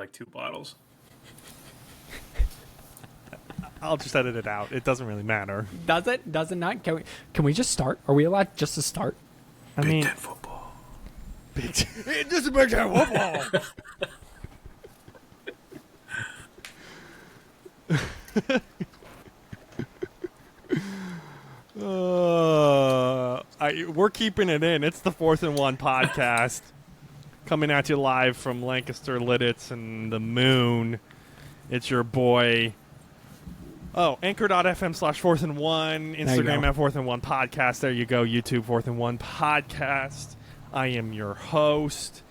like 2 bottles. I'll just edit it out. It doesn't really matter. Does it? Does it not? Can we just start? Are we allowed just to start? I mean, Big Ten football. this is Big Ten football. We're keeping it in. It's the 4th&1 podcast coming at you live from Lancaster Lidditz and the moon. It's your boy. Oh, anchor.fm/4th&1, Instagram at 4th&1 podcast. There you go. YouTube 4th&1 podcast. I am your host,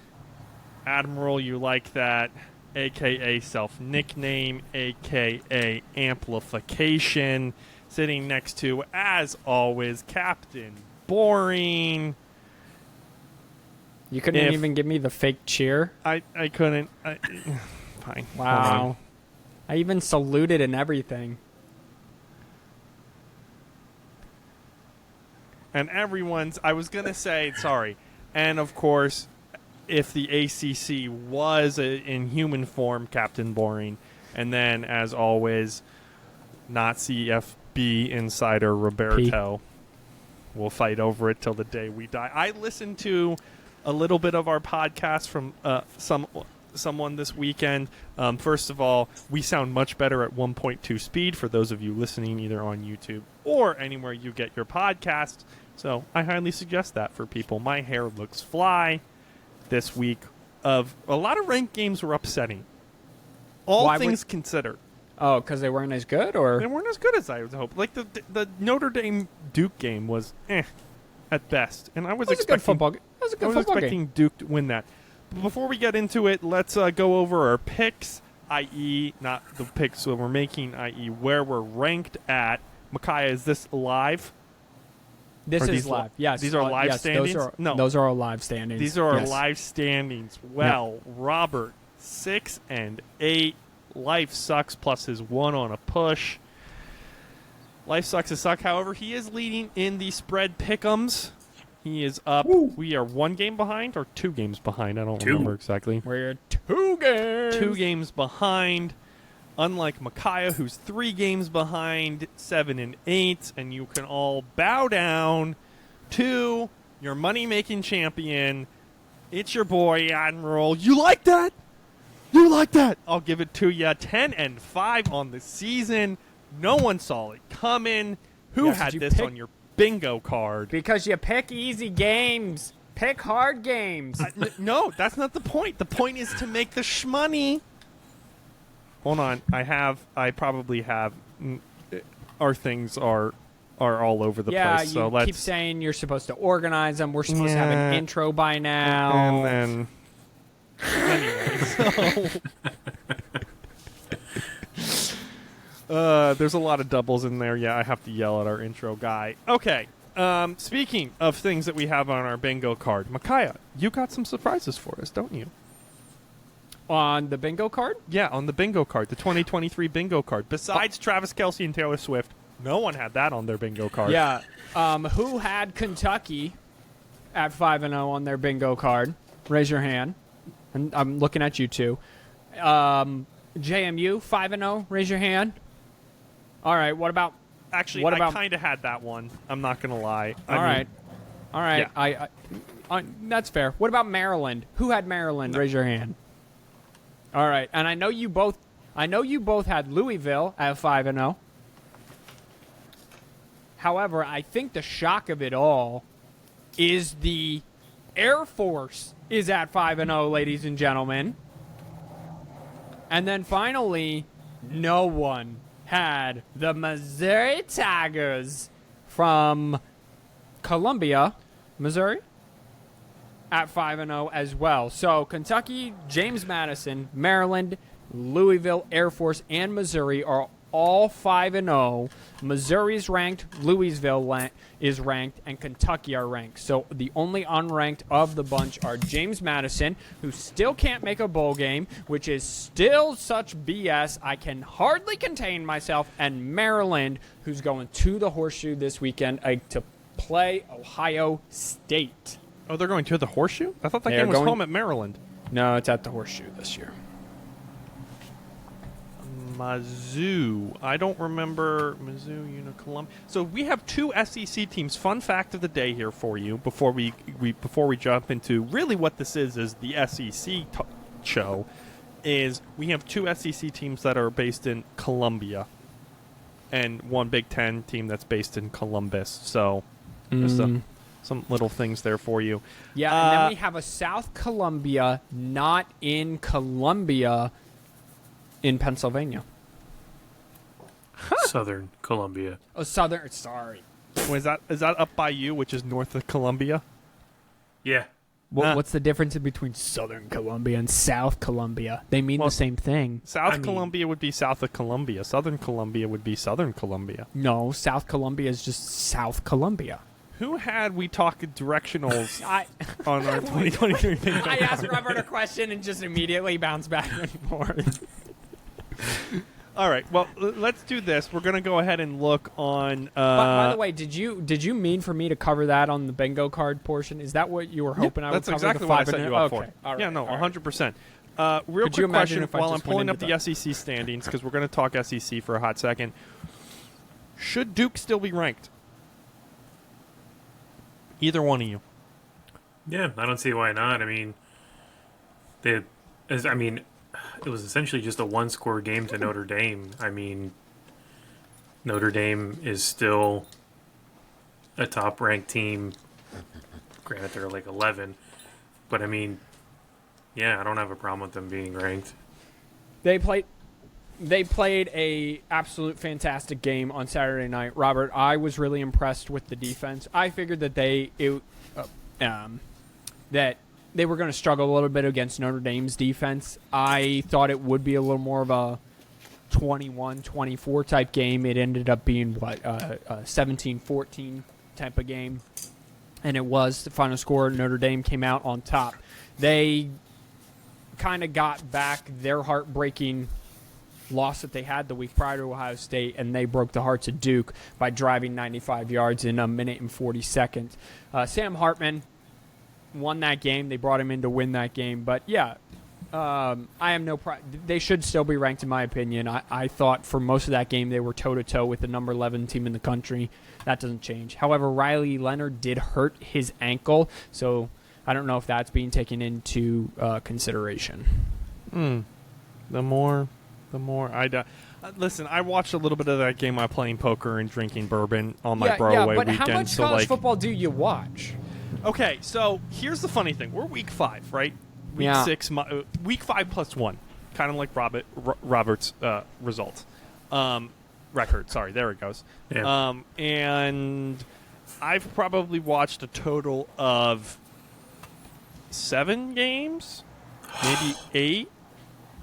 Admiral. You like that? AKA self nickname, AKA amplification. Sitting next to, as always, Captain Boring. You couldn't even give me the fake cheer? I couldn't. Fine. Wow. I even saluted and everything. And I was going to say, sorry. And, of course, if the ACC was in human form, Captain Boring. And then, as always, Nazi FB insider Roberto. We'll fight over it till the day we die. I listened to a little bit of our podcast from someone this weekend. First of all, we sound much better at 1.2 speed for those of you listening either on YouTube or anywhere you get your podcast. So I highly suggest that for people. My hair looks fly this week. A lot of ranked games were upsetting. All things considered. Oh, because they weren't as good, or they weren't as good as I would hope. Like the Notre Dame Duke game was at best, and I was expecting Duke to win that. But before we get into it, let's go over our picks, i.e., not the picks that we're making, i.e., where we're ranked at. Micaiah, is this live? This is live. Yes, these are live standings. Those are our live standings. These are our live standings. Well, Robert 6-8. Life sucks plus his 1 on a push. Life sucks to suck. However, he is leading in the spread pick'ems. He is up. Woo. We are 1 game behind or 2 games behind. I don't remember exactly. We're 2 games. 2 games behind. Unlike Micaiah, who's 3 games behind, 7-8, and you can all bow down to your money-making champion. It's your boy, Admiral. You like that? You like that? I'll give it to you. 10-5 on the season. No one saw it coming. Who had this on your bingo card? Because you pick easy games. Pick hard games. No, that's not the point. The point is to make the shmoney. Hold on. I probably have. Our things are all over the place. So you keep saying you're supposed to organize them. We're supposed to have an intro by now. And then. Anyway, so there's a lot of doubles in there. Yeah, I have to yell at our intro guy. Okay. Speaking of things that we have on our bingo card, Micaiah, you got some surprises for us, don't you? On the bingo card? Yeah, on the bingo card, the 2023 bingo card. Besides Travis Kelce and Taylor Swift, no one had that on their bingo card. Yeah. Who had Kentucky at 5-0 on their bingo card? Raise your hand. And I'm looking at you two. JMU 5-0. Raise your hand. All right. What about? Actually, I kind of had that one. I'm not gonna lie. All right. Yeah. I that's fair. What about Maryland? Who had Maryland? No. Raise your hand. All right. And I know you both had Louisville at 5-0. However, I think the shock of it all is the Air Force is at 5-0, ladies and gentlemen. And then finally, no one had the Missouri Tigers from Columbia, Missouri, at 5-0 as well. So Kentucky, James Madison, Maryland, Louisville, Air Force, and Missouri are all 5-0. Missouri's ranked, Louisville is ranked, and Kentucky are ranked. So the only unranked of the bunch are James Madison, who still can't make a bowl game, which is still such BS. I can hardly contain myself. And Maryland, who's going to the Horseshoe this weekend to play Ohio State. Oh, they're going to the Horseshoe? I thought that game was home at Maryland. No, it's at the Horseshoe this year. Mizzou. I don't remember Mizzou, Columbia. So we have 2 SEC teams. Fun fact of the day here for you before we jump into really what this is the SEC show. Is we have 2 SEC teams that are based in Columbia, and 1 Big Ten team that's based in Columbus. So just some little things there for you. Yeah, and then we have a South Columbia, not in Columbia, in Pennsylvania. Southern Columbia. Oh, Southern. Sorry. Is that up by you, which is north of Columbia? Yeah. What's the difference between Southern Columbia and South Columbia? They mean the same thing. South Columbia would be south of Columbia. Southern Columbia would be Southern Columbia. No, South Columbia is just South Columbia. Who had we talk directionals on our 2023 bingo? I asked Robert a question and just immediately bounced back and forth. All right. Well, let's do this. We're going to go ahead and look on. By the way, did you mean for me to cover that on the bingo card portion? Is that what you were hoping I would cover? That's exactly what I set you up for. Right, yeah, no, 100%. Real Could you quick question if I while I'm just went pulling up into the SEC standings, because we're going to talk SEC for a hot second. Should Duke still be ranked? Either one of you. Yeah, I don't see why not. I mean, it was essentially just a 1-score game to Notre Dame. I mean, Notre Dame is still a top-ranked team. Granted, they're like 11. But, I mean, yeah, I don't have a problem with them being ranked. They played a absolute fantastic game on Saturday night. Robert, I was really impressed with the defense. I figured that they were going to struggle a little bit against Notre Dame's defense. I thought it would be a little more of a 21-24 type game. It ended up being, a 17-14 type of game. And it was the final score. Notre Dame came out on top. They kind of got back their heartbreaking loss that they had the week prior to Ohio State, and they broke the hearts of Duke by driving 95 yards in a minute and 40 seconds. Sam Hartman won that game. They brought him in to win that game. But, yeah, I have no they should still be ranked, in my opinion. I thought for most of that game they were toe-to-toe with the number 11 team in the country. That doesn't change. However, Riley Leonard did hurt his ankle, so I don't know if that's being taken into consideration. The more I listen, I watched a little bit of that game while playing poker and drinking bourbon on my Broadway weekend. How much college football do you watch? Okay, so here's the funny thing. We're week 5, right? Week 6, week 5 plus 1. Kind of like Robert's results. Record, sorry, there it goes. Yeah. And I've probably watched a total of 7 games, maybe 8.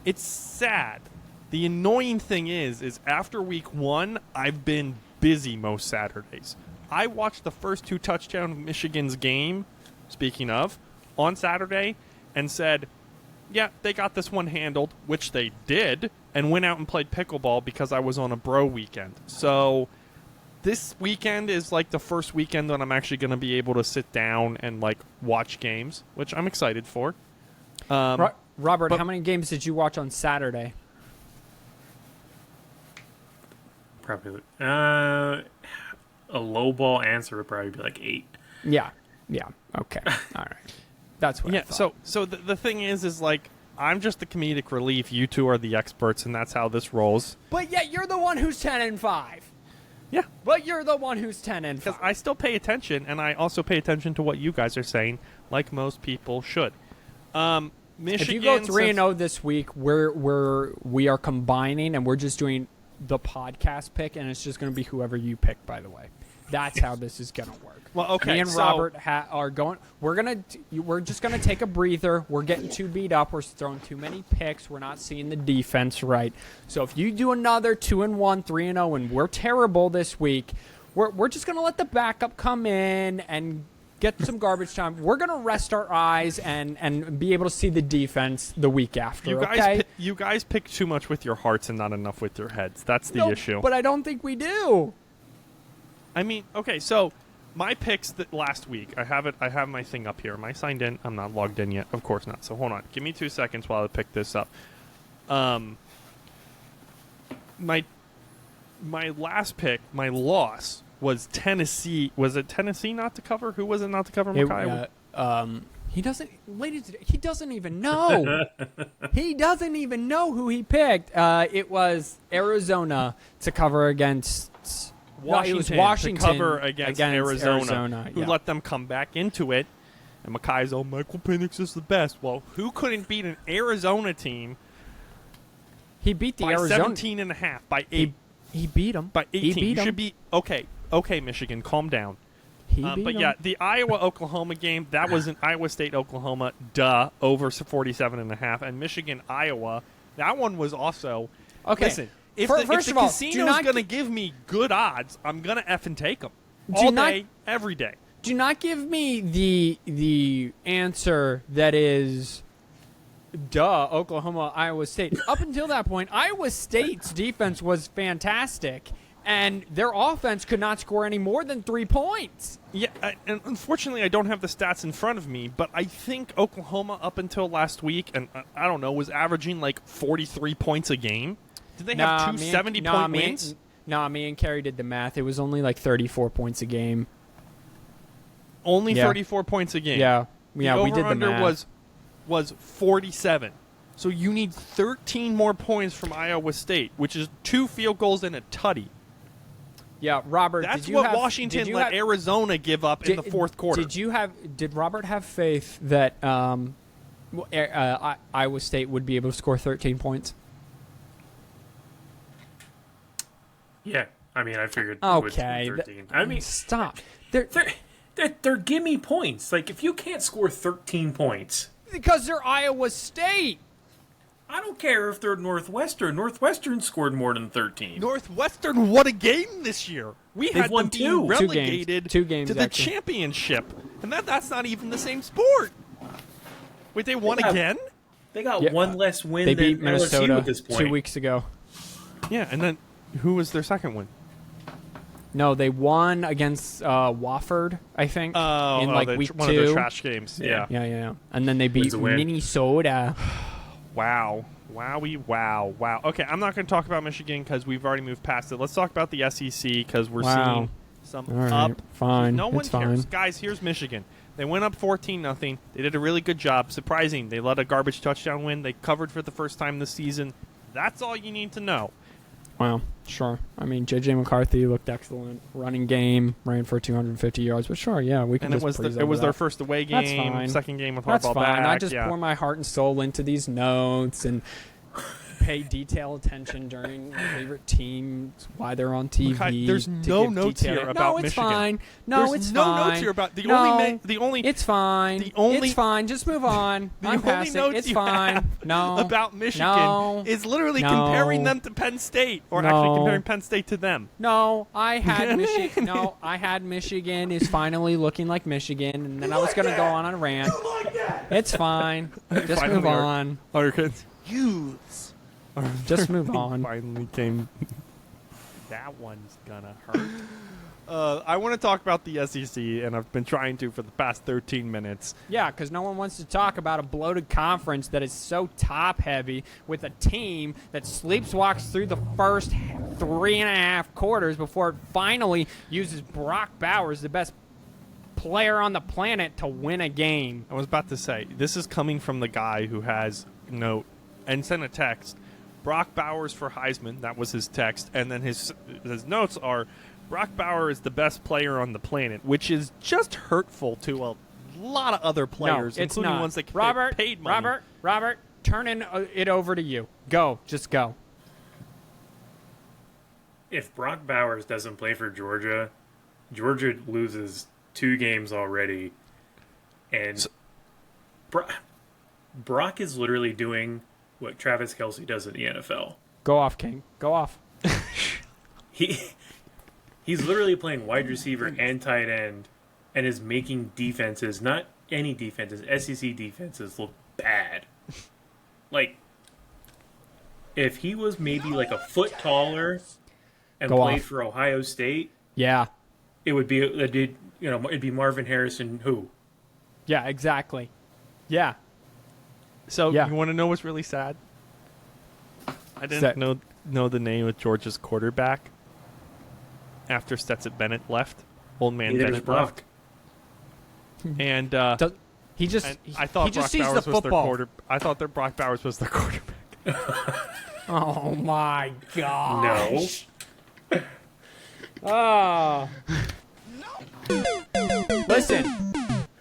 It's sad. The annoying thing is after week 1, I've been busy most Saturdays. I watched the first 2 touchdowns of Michigan's game, speaking of, on Saturday, and said, yeah, they got this one handled, which they did, and went out and played pickleball because I was on a bro weekend. So this weekend is like the first weekend that I'm actually going to be able to sit down and like watch games, which I'm excited for. Robert, how many games did you watch on Saturday? Probably a low ball answer would probably be like 8. Yeah. Okay. All right. That's what I thought. So the thing is like I'm just the comedic relief. You two are the experts, and that's how this rolls. But yet you're the one who's 10-5. Yeah. But you're the one who's 10-5. Because I still pay attention, and I also pay attention to what you guys are saying, like most people should. Michigan. If you go 3-0 this week, we are combining, and we're just doing the podcast pick, and it's just going to be whoever you pick. By the way, that's how this is going to work. Well, okay. Me and Robert are going. We're just going to take a breather. We're getting too beat up. We're throwing too many picks. We're not seeing the defense right. So if you do another 2-1, 3-0, and we're terrible this week, we're just going to let the backup come in and get some garbage time. We're going to rest our eyes and be able to see the defense the week after. You guys pick too much with your hearts and not enough with your heads. That's the issue. But I don't think we do. I mean, okay, so my picks last week. I have my thing up here. Am I signed in? I'm not logged in yet. Of course not. So hold on. Give me 2 seconds while I pick this up. my last pick, my loss was Tennessee. Was it Tennessee not to cover? Who was it not to cover? Mackay? He doesn't, he doesn't even know. He doesn't even know who he picked. It was Arizona to cover against Washington, it was Washington to cover against Arizona, who yeah. let them come back into it. And Mackay's, Michael Penix is the best. Well, who couldn't beat an Arizona team He beat the by Arizona 17 and a half, by 8, He beat him. by 18? He beat You him. should be okay, Michigan, calm down. He beat But him. yeah, the Iowa-Oklahoma game, that was an Iowa State-Oklahoma, over 47 and a half. And Michigan-Iowa, that one was also... Okay. Listen, if First the of all, casino's going to give me good odds, I'm going to effing take them. Do All not- day, every day. Do not give me the answer that is, duh, Oklahoma, Iowa State. Up until that point, Iowa State's defense was fantastic, and their offense could not score any more than 3 points. Yeah, and unfortunately, I don't have the stats in front of me, but I think Oklahoma, up until last week, and I don't know, was averaging like 43 points a game. Did they have two 70-point wins? Me and Kerry did the math. It was only like 34 points a game. Only Yeah. 34 points a game. Yeah, The we did the over-under math. was 47. So you need 13 more points from Iowa State, which is 2 field goals and a tutty. Yeah, Robert. That's did you what have, Washington did you let have, Arizona give up in the fourth quarter. Did Robert have faith that Iowa State would be able to score 13 points? Yeah, I mean, I figured it would Okay. be 13. I mean, Stop. they're gimme points. Like, if you can't score 13 points, Because they're Iowa State. I don't care if they're Northwestern. Northwestern scored more than 13. Northwestern won a game this year. We They've had won them being two. relegated Two games, to the actually. championship, and that's not even the same sport. Wait, they won Yeah. again? They got Yeah, one less win They than beat Minnesota LSU at this point. 2 weeks ago. Yeah, and then who was their second one? No, they won against Wofford, I think, in like week 2. one of their trash games. Yeah. Yeah. And then they beat the win. Minnesota. Wow. Wow. Okay, I'm not going to talk about Michigan because we've already moved past it. Let's talk about the SEC because we're Wow. seeing some All right, up. fine. No one It's cares. fine. Guys, here's Michigan. They went up 14-0. They did a really good job. Surprising. They let a garbage touchdown win. They covered for the first time this season. That's all you need to know. Wow, sure. I mean, J.J. McCarthy looked excellent. Running game, ran for 250 yards. But sure, yeah, we can And just it was breeze it over was that. their first away That's game, fine. second game with That's hardball fine. back. I just yeah. pour my heart and soul into these notes and pay detailed attention during my favorite teams, why they're on TV. Okay, there's to no give notes detailed- here about No, it's Michigan. fine. No, There's it's no fine. notes here about the No, only It's fine. the only- It's fine. Just move on. the I'm only past notes it. It's you fine. have No. about Michigan No. is literally No. comparing them to Penn State, or No. actually comparing Penn State to them. No, I had Michigan. No, I had Michigan is finally looking like Michigan, and then I was going to go on a rant. It's fine. Just Finally move are- on. Youths. Just move on. Finally came. That one's gonna hurt. I want to talk about the SEC, and I've been trying to for the past 13 minutes. Yeah, because no one wants to talk about a bloated conference that is so top-heavy with a team that sleepwalks through the first 3.5 quarters before it finally uses Brock Bowers, the best player on the planet, to win a game. I was about to say, this is coming from the guy who has note and sent a text. Brock Bowers for Heisman. That was his text. And then his notes are, Brock Bowers is the best player on the planet, which is just hurtful to a lot of other players, no, it's including not. ones that get Robert, paid money. Robert, turn it over to you. Go. Just go. If Brock Bowers doesn't play for Georgia, Georgia loses 2 games already. And Brock is literally doing what Travis Kelce does in the NFL. Go off, King. Go off. He's literally playing wide receiver and tight end and is making defenses, not any defenses, SEC defenses, look bad. Like, if he was maybe like a foot taller and Go played off. for Ohio State, Yeah. it'd be Marvin Harrison who? Yeah, exactly. Yeah. So Yeah. you want to know what's really sad? I didn't Sad. know. know the name of Georgia's quarterback after Stetson Bennett left? Old man Neither does Bennett Brock. left. And He just and he, I thought he just Brock sees Bowers the was their football. quarter. I thought that Brock Bowers was their quarterback. Oh my god. No. Oh. Listen,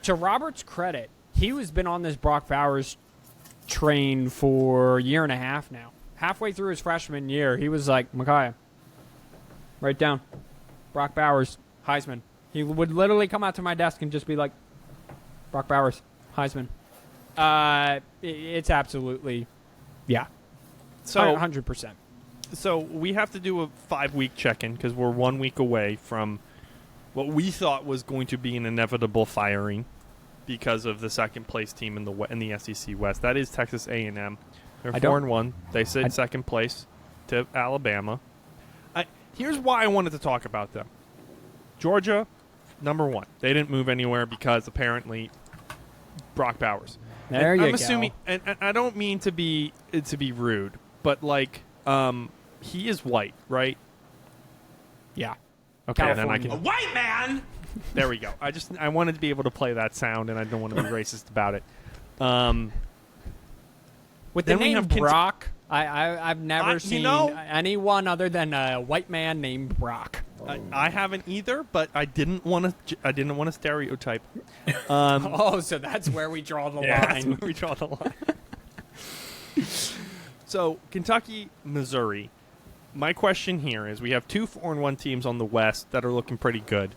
to Robert's credit, he has been on this Brock Bowers train for a year and a half now. Halfway through his freshman year, he was like, Micaiah, write down Brock Bowers, Heisman. He would literally come out to my desk and just be like, Brock Bowers, Heisman. It's absolutely, yeah, So 100%. So we have to do a 5-week check-in because we're 1 week away from what we thought was going to be an inevitable firing because of the second place team in the SEC West. That is Texas A&M. They're 4-1. They sit second place to Alabama. Here's why I wanted to talk about them. Georgia, number 1. They didn't move anywhere because apparently Brock Bowers. There you I'm go. assuming, and I don't mean to be rude, but like. He is white, right? Yeah. Okay, then I California. can. White man! There we go. I wanted to be able to play that sound, and I don't want to be racist about it. With the Then we name have Brock, I've never you seen know- anyone other than a white man named Brock. I haven't either, but I didn't want to stereotype. Oh, so that's where we draw the That's line. where we draw the line. So Kentucky, Missouri. My question here is: we have 2 4-1 teams on the West that are looking pretty good,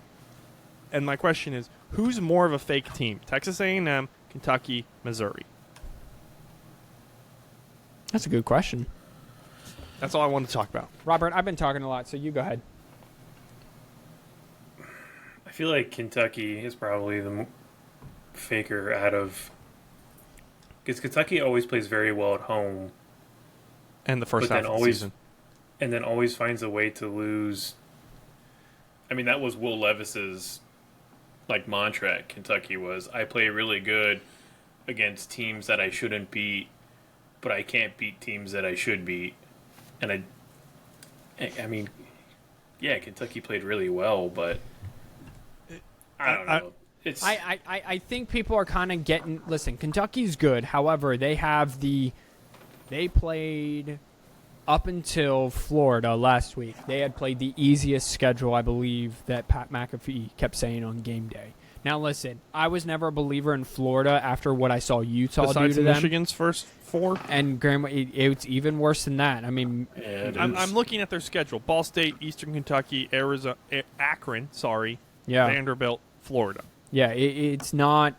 and my question is: who's more of a fake team? Texas A&M, Kentucky, Missouri. That's a good question. That's all I want to talk about. Robert, I've been talking a lot, so you go ahead. I feel like Kentucky is probably the faker out of, because Kentucky always plays very well at home, And the first but half then of the always season. and then always finds a way to lose. I mean, that was Will Levis's like mantra at Kentucky was, I play really good against teams that I shouldn't beat, but I can't beat teams that I should beat. And I mean, yeah, Kentucky played really well, but I don't know. It's I think people are kind of getting. Listen, Kentucky's good. However, they played up until Florida last week. They had played the easiest schedule, I believe, that Pat McAfee kept saying on game day. Now, listen, I was never a believer in Florida after what I saw Utah do Besides to them. Michigan's first 4. And Graham, it's even worse than that. I mean, yeah, it I'm is. looking at their schedule: Ball State, Eastern Kentucky, Arizona, Akron, yeah, Vanderbilt, Florida. yeah, it's not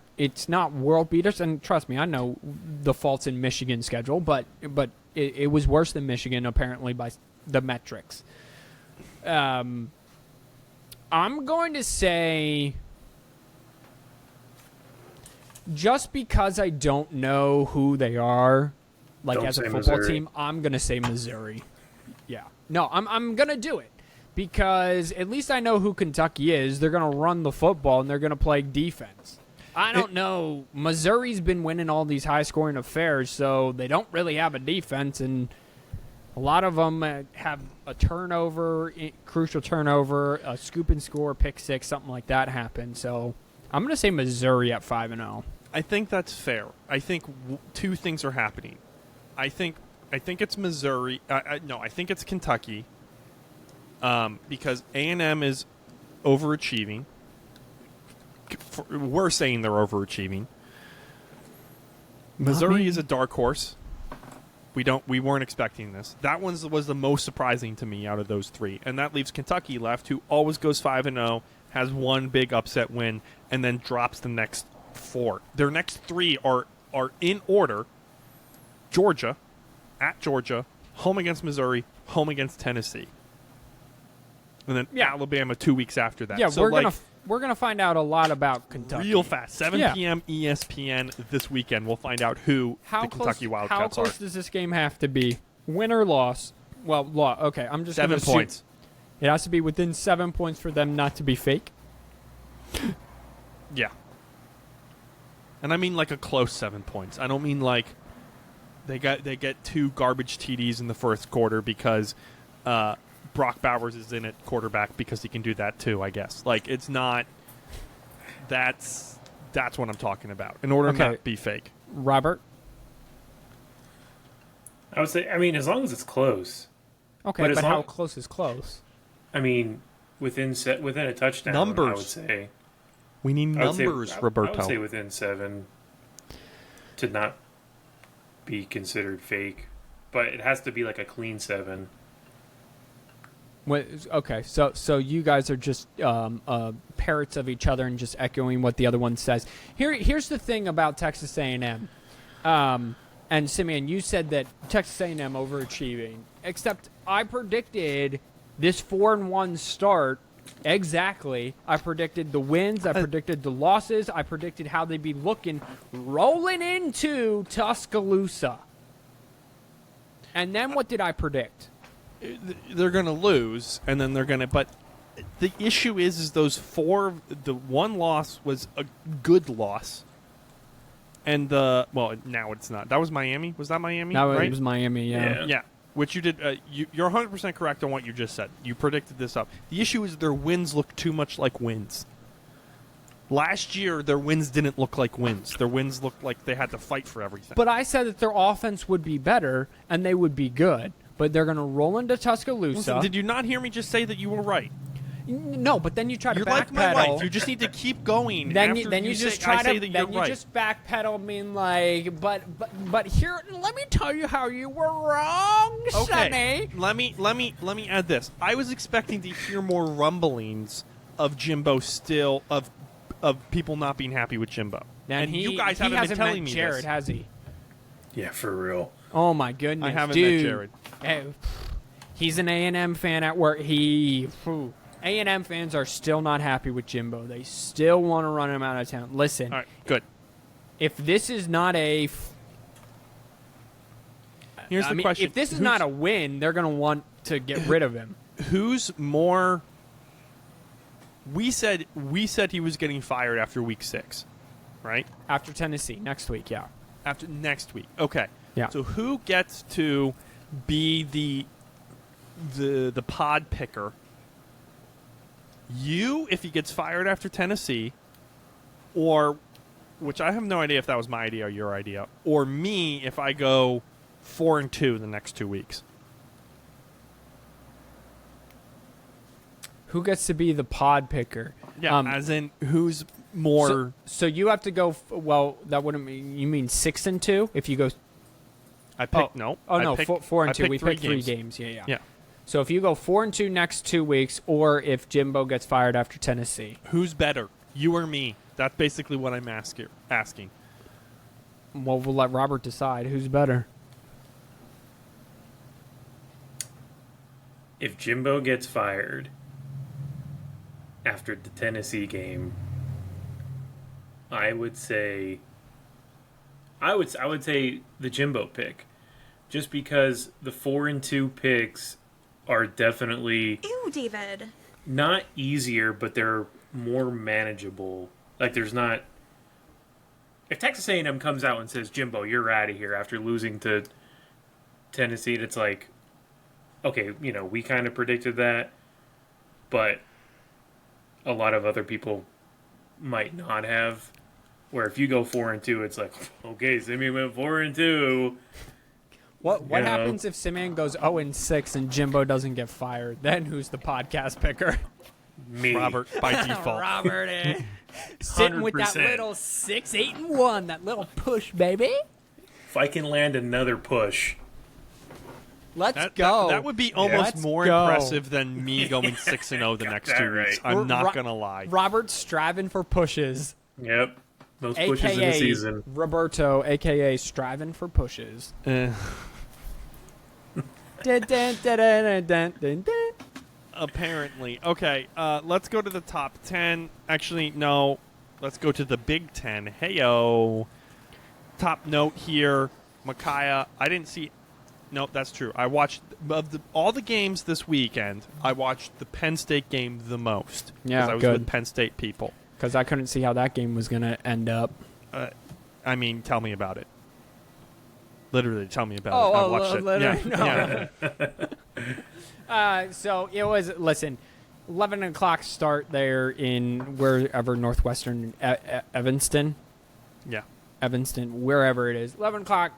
world beaters. And trust me, I know the faults in Michigan's schedule, but it was worse than Michigan apparently by the metrics. I'm going to say, just because I don't know who they are, like Don't as a say football Missouri. team, I'm going to say Missouri. Yeah. No, I'm going to do it because at least I know who Kentucky is. They're going to run the football and they're going to play defense. I don't know. Missouri's been winning all these high-scoring affairs, so they don't really have a defense, and a lot of them have a turnover, crucial turnover, a scoop and score, pick six, something like that happen. So I'm going to say Missouri at 5-0. I think that's fair. I think 2 things are happening. I think it's Missouri. No, I think it's Kentucky. Because A&M is overachieving. We're saying they're overachieving. Missouri is a dark horse. We weren't expecting this. That one was the most surprising to me out of those 3, and that leaves Kentucky left, who always goes 5-0, has one big upset win, and then drops the next 4. Their next 3 are in order: Georgia, at Georgia, home against Missouri, home against Tennessee, and then Alabama 2 weeks after that. Yeah, so we're gonna find out a lot about Kentucky real fast. 7 Yeah. p.m. ESPN this weekend. We'll find out who the Kentucky How Wildcats close are. does this game have to be? Win or loss? Well, okay, I'm just 7 gonna assume points. It has to be within 7 points for them not to be fake. Yeah. And I mean like a close 7 points. I don't mean like They get 2 garbage TDs in the first quarter because Brock Bowers is in at quarterback because he can do that too, I guess. Like, it's not... That's what I'm talking about. In order to not be fake. Robert? I would say, I mean, as long as it's close. Okay, but how close is close? I mean, within a touchdown, numbers. I would say. We need numbers, Roberto. I would say within 7 to not be considered fake. But it has to be like a clean 7. Okay, so you guys are just parrots of each other and just echoing what the other one says. Here's the thing about Texas A&M. And Simeon, you said that Texas A&M overachieving. Except I predicted this 4-1 start exactly. I predicted the wins. I predicted the losses. I predicted how they'd be looking rolling into Tuscaloosa. And then what did I predict? They're going to lose, and then they're going to... But the issue is those 4... The one loss was a good loss. And well, now it's not. That was Miami? Was that Miami? Right? It was Miami, yeah. Yeah. Which you did... you're 100% correct on what you just said. You predicted this up. The issue is their wins look too much like wins. Last year, their wins didn't look like wins. Their wins looked like they had to fight for everything. But I said that their offense would be better, and they would be good. But they're going to roll into Tuscaloosa. Listen, did you not hear me just say that you were right? No, but then you try to backpedal. You're like my wife. You just need to keep going. Then you just try to. Then you right. just backpedal, mean like, but here. Let me tell you how you were wrong, okay. Sonny. Let me add this. I was expecting to hear more rumblings of Jimbo still of people not being happy with Jimbo. And you guys haven't been telling me Jared, this. has he? Yeah, for real. Oh my goodness, I haven't dude. met Jared. Hey, he's an A&M fan at work. A&M fans are still not happy with Jimbo. They still want to run him out of town. Listen. All right, good. If this is not a... Here's the question. If this is not a win, they're going to want to get rid of him. Who's more... We said he was getting fired after week 6, right? After Tennessee, next week, yeah. After next week. Okay. Yeah. So who gets to be the pod picker? You, if he gets fired after Tennessee, or, which I have no idea if that was my idea or your idea, or me if I go 4-2 the next 2 weeks. Who gets to be the pod picker? Yeah, as in who's more... So you have to go... Well, that wouldn't mean... You mean 6-2 if you go... I picked... No. Oh, no, 4-2. We picked 3 games. games. Yeah. Yeah. So if you go 4-2 next 2 weeks, or if Jimbo gets fired after Tennessee. Who's better, you or me? That's basically what I'm asking. Well, we'll let Robert decide who's better. If Jimbo gets fired after the Tennessee game, I would say the Jimbo pick, just because the 4-2 picks are definitely David. Not easier, but they're more manageable. Like there's not. If Texas A&M comes out and says, "Jimbo, you're out of here," after losing to Tennessee, it's like, okay, we kind of predicted that, but a lot of other people might not have. Where if you go 4-2, it's like, okay, Simeon went 4-2. What happens if Simeon goes 0-6 and Jimbo doesn't get fired? Then who's the podcast picker? Me. Robert, by default. Robert, sitting with that 100%. little 6-8-1, that little push, baby. If I can land another push. Let's go. That would be almost Let's more go. impressive than me going 6-0 the next 2 weeks. right. I'm not going to lie. Robert's striving for pushes. Yep. Those pushes in the AKA season. Roberto, a.k.a. striving for pushes. Dun, dun, dun, dun, dun, dun, dun. Apparently. Okay, let's go to the top 10. Actually, no. Let's go to the Big Ten. Heyo. Top note here. Micaiah, I didn't see... Nope, that's true. I watched... all the games this weekend, I watched the Penn State game the most. Yeah, because I was good. with Penn State people. Because I couldn't see how that game was going to end up. I mean, tell me about it. Literally, tell me about it. I watched it. literally, Yeah. no. Yeah. So it was, listen, 11 o'clock start there in wherever Northwestern, Evanston, wherever it is. 11 o'clock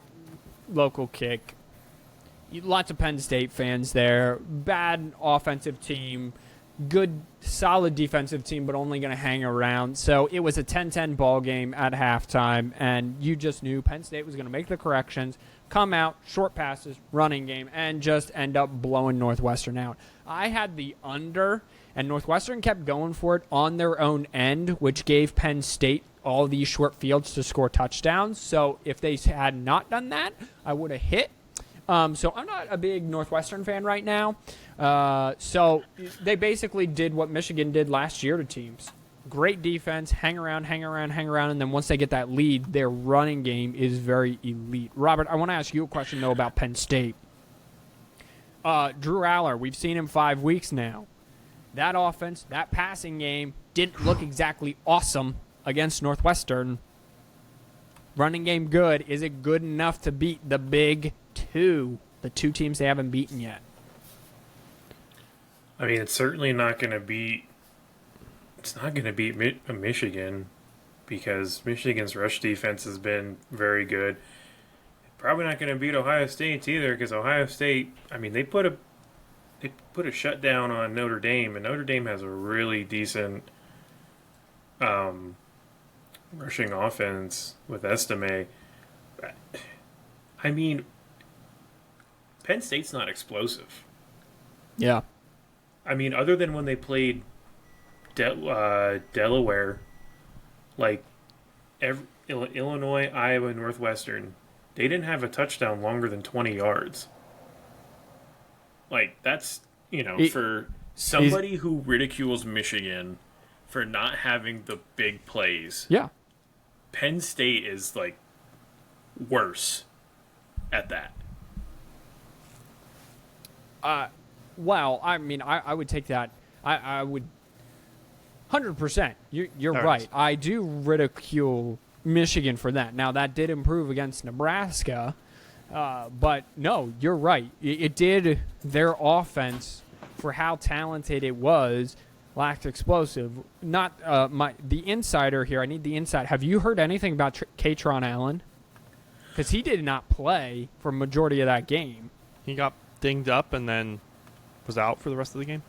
local kick. Lots of Penn State fans there. Bad offensive team. Good, solid defensive team, but only going to hang around. So it was a 10-10 ball game at halftime, and you just knew Penn State was going to make the corrections, come out, short passes, running game, and just end up blowing Northwestern out. I had the under, and Northwestern kept going for it on their own end, which gave Penn State all these short fields to score touchdowns. So if they had not done that, I would have hit. So I'm not a big Northwestern fan right now. So they basically did what Michigan did last year to teams. Great defense, hang around, and then once they get that lead, their running game is very elite. Robert, I want to ask you a question, though, about Penn State. Drew Aller, we've seen him 5 weeks now. That offense, that passing game didn't look exactly awesome against Northwestern. Running game good. Is it good enough to beat the big two, the two teams they haven't beaten yet? I mean, it's certainly not going to beat. It's not going to beat Michigan, because Michigan's rush defense has been very good. Probably not going to beat Ohio State either, because Ohio State, I mean, they put a shutdown on Notre Dame, and Notre Dame has a really decent rushing offense with Estime. I mean, Penn State's not explosive. Yeah. I mean, other than when they played Delaware, like Illinois, Iowa, Northwestern, they didn't have a touchdown longer than 20 yards. Like, that's, for somebody who ridicules Michigan for not having the big plays. Yeah. Penn State is, like, worse at that. Well, I mean, I would take that. I would 100%. You're All right. I do ridicule Michigan for that. Now, that did improve against Nebraska, but no, you're right. It did. Their offense, for how talented it was, lacked explosive. Not the insider here. I need the insight. Have you heard anything about Katron Allen? Because he did not play for a majority of that game. He got dinged up and then was out for the rest of the game.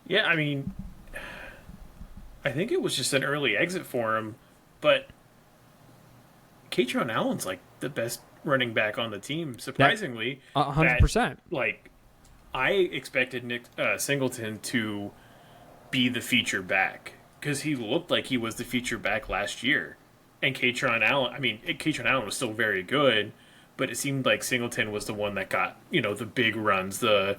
Yeah, I mean, I think it was just an early exit for him, but Katron Allen's like the best running back on the team, surprisingly. 100%. Like, I expected Nick Singleton to be the feature back, because he looked like he was the feature back last year. And Katron Allen was still very good, but it seemed like Singleton was the one that got, the big runs, the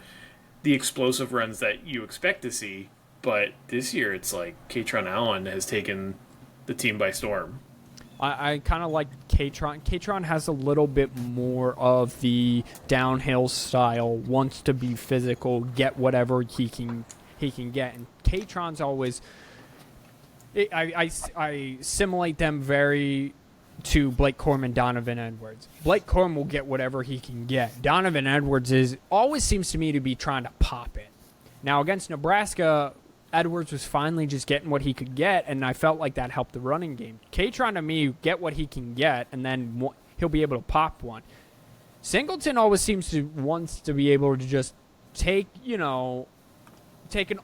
explosive runs that you expect to see. But this year, it's like Katron Allen has taken the team by storm. I kind of like Katron. Katron has a little bit more of the downhill style, wants to be physical, get whatever he can get. And Katron's always... I simulate them very to Blake Corum and Donovan Edwards. Blake Corum will get whatever he can get. Donovan Edwards always seems to me to be trying to pop it. Now, against Nebraska, Edwards was finally just getting what he could get, and I felt like that helped the running game. Katron, to me, get what he can get, and then he'll be able to pop one. Singleton always seems to wants to be able to just take an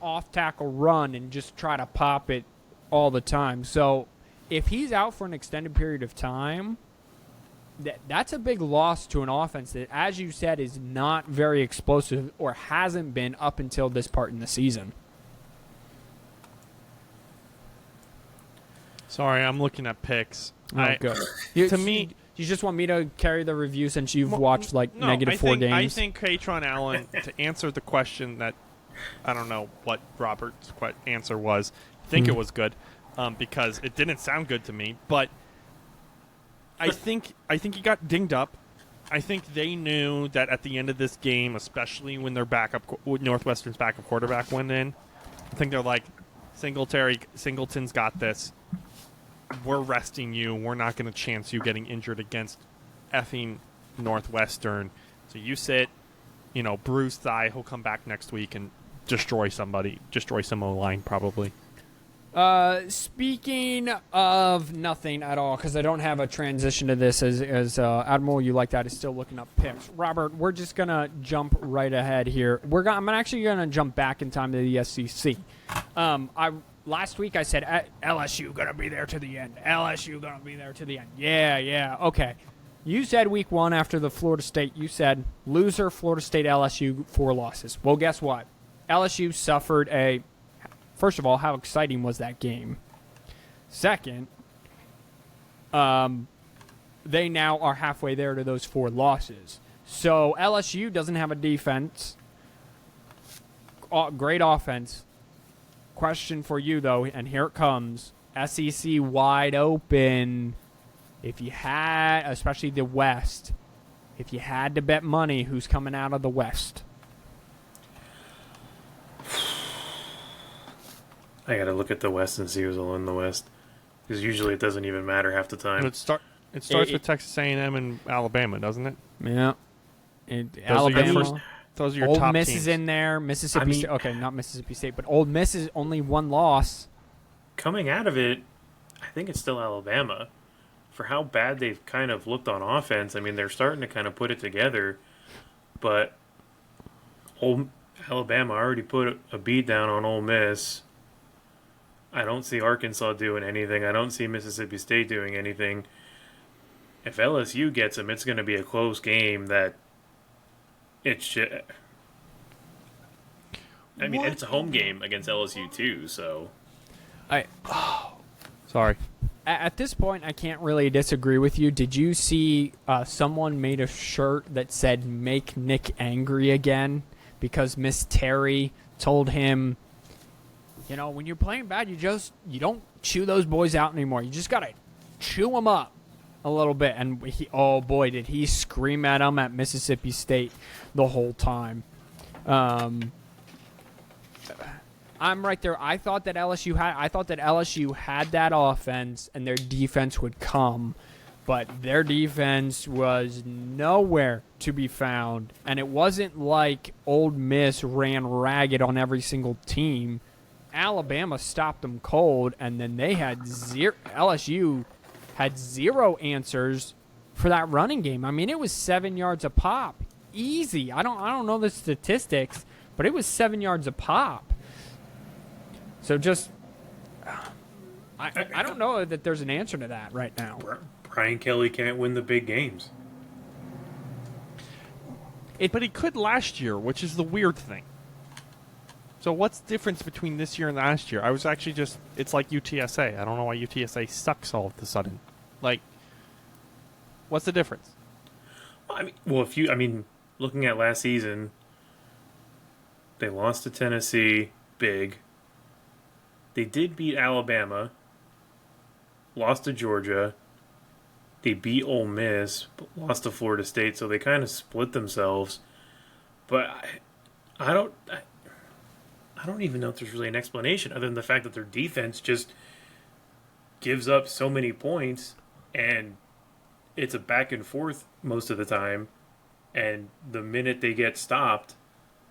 off-tackle run and just try to pop it all the time. So if he's out for an extended period of time, that's a big loss to an offense that, as you said, is not very explosive or hasn't been up until this part in the season. Sorry, I'm looking at picks. Go. To me, you just want me to carry the review since you've watched negative 4 games? I think Katron Allen, to answer the question that I don't know what Robert's answer was, I think it was good, because it didn't sound good to me. But I think he got dinged up. I think they knew that at the end of this game, especially when their Northwestern's backup quarterback went in, I think they're like, Singleton's got this. We're resting you. We're not going to chance you getting injured against effing Northwestern. So you sit, bruised thigh. He'll come back next week and destroy somebody, destroy some O-line probably. Speaking of nothing at all, because I don't have a transition to this, as Admiral You Like That is still looking up picks. Robert, we're just going to jump right ahead here. I'm actually going to jump back in time to the SEC. Last week I said LSU going to be there to the end. LSU going to be there to the end. Yeah, okay. You said week 1 after the Florida State, you said loser Florida State LSU 4 losses. Well, guess what? LSU suffered a... First of all, how exciting was that game? Second, they now are halfway there to those 4 losses. So LSU doesn't have a defense. Great offense. Question for you, though, and here it comes. SEC wide open. If you had, especially the West, if you had to bet money, who's coming out of the West? I gotta look at the West and see who's all in the West, because usually it doesn't even matter half the time. It starts with Texas A&M and Alabama, doesn't it? Yeah. Alabama. Those are your Old top Miss teams. is in there. Mississippi State. Okay, not Mississippi State, but Old Miss is only 1 loss. Coming out of it, I think it's still Alabama. For how bad they've kind of looked on offense, I mean, they're starting to kind of put it together, but Alabama already put a beat down on Ole Miss. I don't see Arkansas doing anything. I don't see Mississippi State doing anything. If LSU gets them, it's going to be a close game that it should... I mean, it's a home game against LSU too, so... Sorry. At this point, I can't really disagree with you. Did you see someone made a shirt that said, "Make Nick angry again"? Because Miss Terry told him, when you're playing bad, you don't chew those boys out anymore. You just got to chew them up a little bit. And oh boy, did he scream at him at Mississippi State the whole time. I'm right there. I thought that LSU had that offense and their defense would come, but their defense was nowhere to be found. And it wasn't like Old Miss ran ragged on every single team. Alabama stopped them cold, and then they had LSU had 0 answers for that running game. I mean, it was 7 yards a pop, easy. I don't know the statistics, but it was 7 yards a pop. So just, I don't know that there's an answer to that right now. Brian Kelly can't win the big games. But he could last year, which is the weird thing. So what's the difference between this year and last year? I was actually it's like UTSA. I don't know why UTSA sucks all of a sudden. Like, what's the difference? Looking at last season, they lost to Tennessee big. They did beat Alabama, lost to Georgia. They beat Ole Miss, but lost to Florida State, so they kind of split themselves. But I don't even know if there's really an explanation other than the fact that their defense just gives up so many points, and it's a back and forth most of the time. And the minute they get stopped,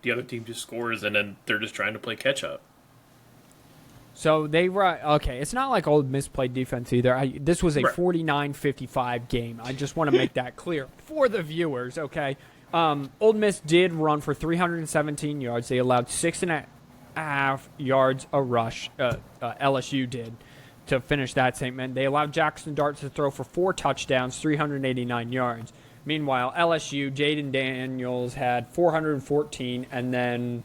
the other team just scores, and then they're just trying to play catch up. So it's not like Old Miss played defense either. This was a 49-55 game. I just want to make that clear for the viewers, okay? Old Miss did run for 317 yards. They allowed 6.5 yards a rush. LSU did to finish that statement. They allowed Jackson Dart to throw for 4 touchdowns, 389 yards. Meanwhile, LSU, Jaden Daniels had 414, and then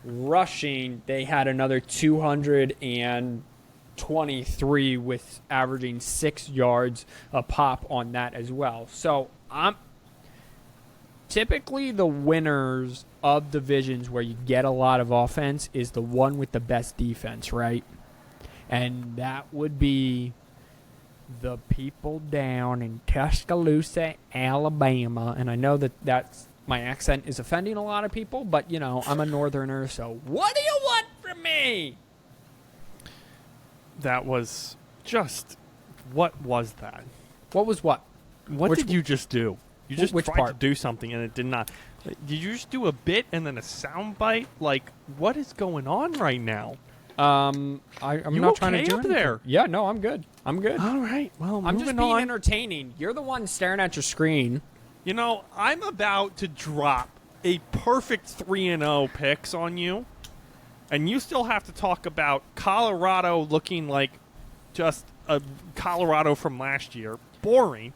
rushing, they had another 223 with averaging 6 yards a pop on that as well. So typically the winners of divisions where you get a lot of offense is the one with the best defense, right? And that would be the people down in Tuscaloosa, Alabama. And I know that's my accent is offending a lot of people, but, I'm a northerner, so what do you want from me? That was just... What was that? What was what? What did you just do? You just which tried part? to do something and it did not. Did you just do a bit and then a sound bite? Like, what is going on right now? I'm You not trying to okay do up anything. there? Yeah, no, I'm good. I'm good. All right. Well, I'm just moving being on. entertaining. You're the one staring at your screen. You know, I'm about to drop a perfect 3-0 picks on you, and you still have to talk about Colorado looking like just a Colorado from last year. Boring.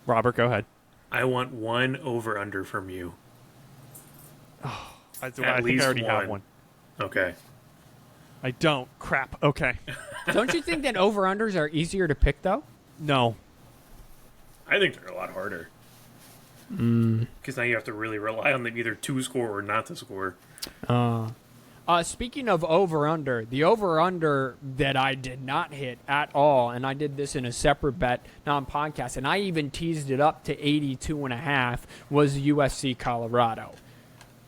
Robert, go ahead. I want one over-under from you. I think least I already have one. one. Okay. I don't. Crap. Okay. Don't you think that over-unders are easier to pick, though? No. I think they're a lot harder. Because now you have to really rely on them either to score or not to score. Speaking of over-under, the over-under that I did not hit at all, and I did this in a separate bet, non-podcast, and I even teased it up to 82.5, was USC Colorado.